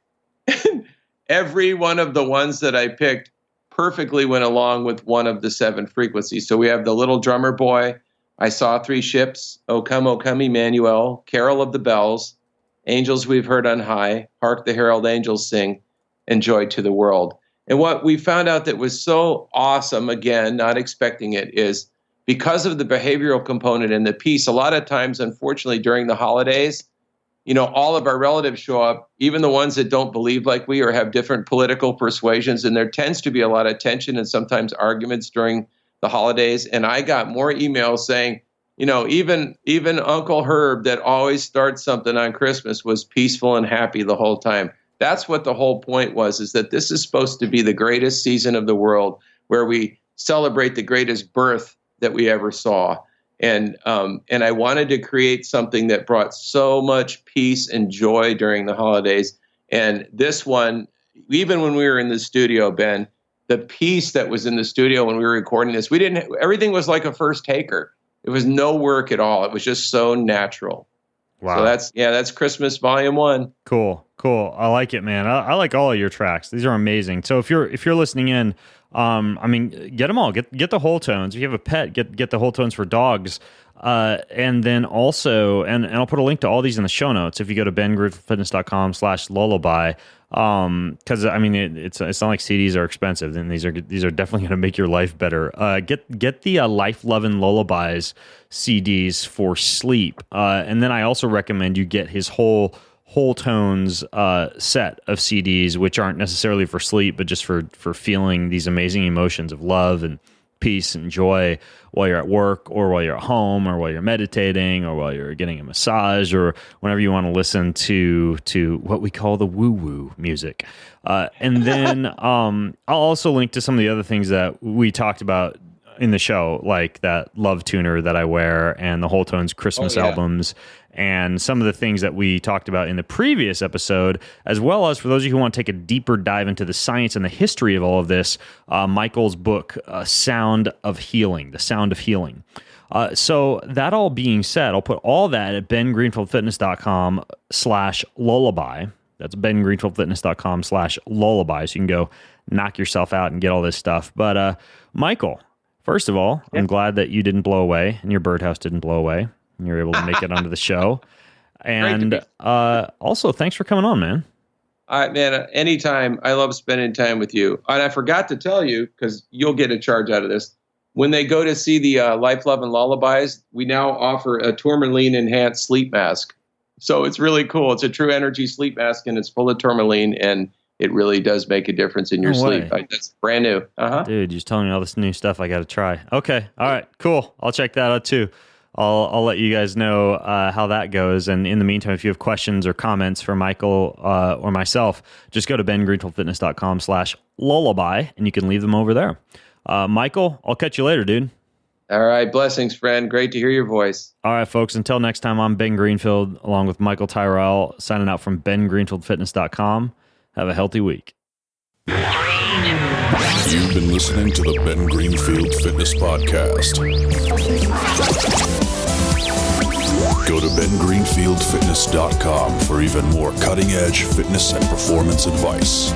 S2: Every one of the ones that I picked perfectly went along with one of the 7 frequencies. So we have The Little Drummer Boy, I Saw 3 Ships, O Come, Emmanuel, Carol of the Bells, Angels We've Heard on High, Hark the Herald Angels Sing, and Joy to the World. And what we found out that was so awesome, again, not expecting it, is because of the behavioral component in the piece, a lot of times, unfortunately, during the holidays, all of our relatives show up, even the ones that don't believe like we or have different political persuasions, and there tends to be a lot of tension and sometimes arguments during the holidays. And I got more emails saying, even Uncle Herb that always starts something on Christmas was peaceful and happy the whole time. That's what the whole point was, is that this is supposed to be the greatest season of the world, where we celebrate the greatest birth that we ever saw. And I wanted to create something that brought so much peace and joy during the holidays. And this one, even when we were in the studio, Ben, the peace that was in the studio when we were recording this, everything was like a first taker. It was no work at all. It was just so natural. Wow. So that's Christmas Volume 1.
S1: Cool. I like it, man. I like all of your tracks. These are amazing. So if you're listening in, get them all. Get the Wholetones. If you have a pet, get the Wholetones for dogs. And then also, and I'll put a link to all these in the show notes if you go to bengreefulfitness.com/lullaby. Because it's not like CDs are expensive, and these are definitely going to make your life better. Get the Life Lovin' Lullabies CDs for sleep, and then I also recommend you get his whole Wholetones set of CDs, which aren't necessarily for sleep, but just for feeling these amazing emotions of love and peace and joy while you're at work, or while you're at home, or while you're meditating, or while you're getting a massage, or whenever you want to listen to what we call the woo-woo music. And then I'll also link to some of the other things that we talked about in the show, like that love tuner that I wear, and the Wholetones Christmas albums, and some of the things that we talked about in the previous episode, as well as for those of you who want to take a deeper dive into the science and the history of all of this, Michael's book, The Sound of Healing. So that all being said, I'll put all that at bengreenfieldfitness.com/lullaby. That's bengreenfieldfitness.com/lullaby. So you can go knock yourself out and get all this stuff. But Michael, first of all, I'm glad that you didn't blow away and your birdhouse didn't blow away, and you're able to make it onto the show. And also, thanks for coming on, man.
S2: Man, anytime. I love spending time with you. And I forgot to tell you, because you'll get a charge out of this, when they go to see the Life, Love, and Lullabies, we now offer a tourmaline enhanced sleep mask. So it's really cool. It's a true energy sleep mask, and it's full of tourmaline, and it really does make a difference in your sleep. That's brand new.
S1: Dude, you're just telling me all this new stuff I got to try. Okay. All right. Cool. I'll check that out too. I'll let you guys know how that goes. And in the meantime, if you have questions or comments for Michael or myself, just go to bengreenfieldfitness.com/lullaby and you can leave them over there. Michael, I'll catch you later, dude.
S2: All right. Blessings, friend. Great to hear your voice.
S1: All right, folks. Until next time, I'm Ben Greenfield along with Michael Tyrell signing out from bengreenfieldfitness.com. Have a healthy week.
S3: You've been listening to the Ben Greenfield Fitness Podcast. Go to bengreenfieldfitness.com for even more cutting-edge fitness and performance advice.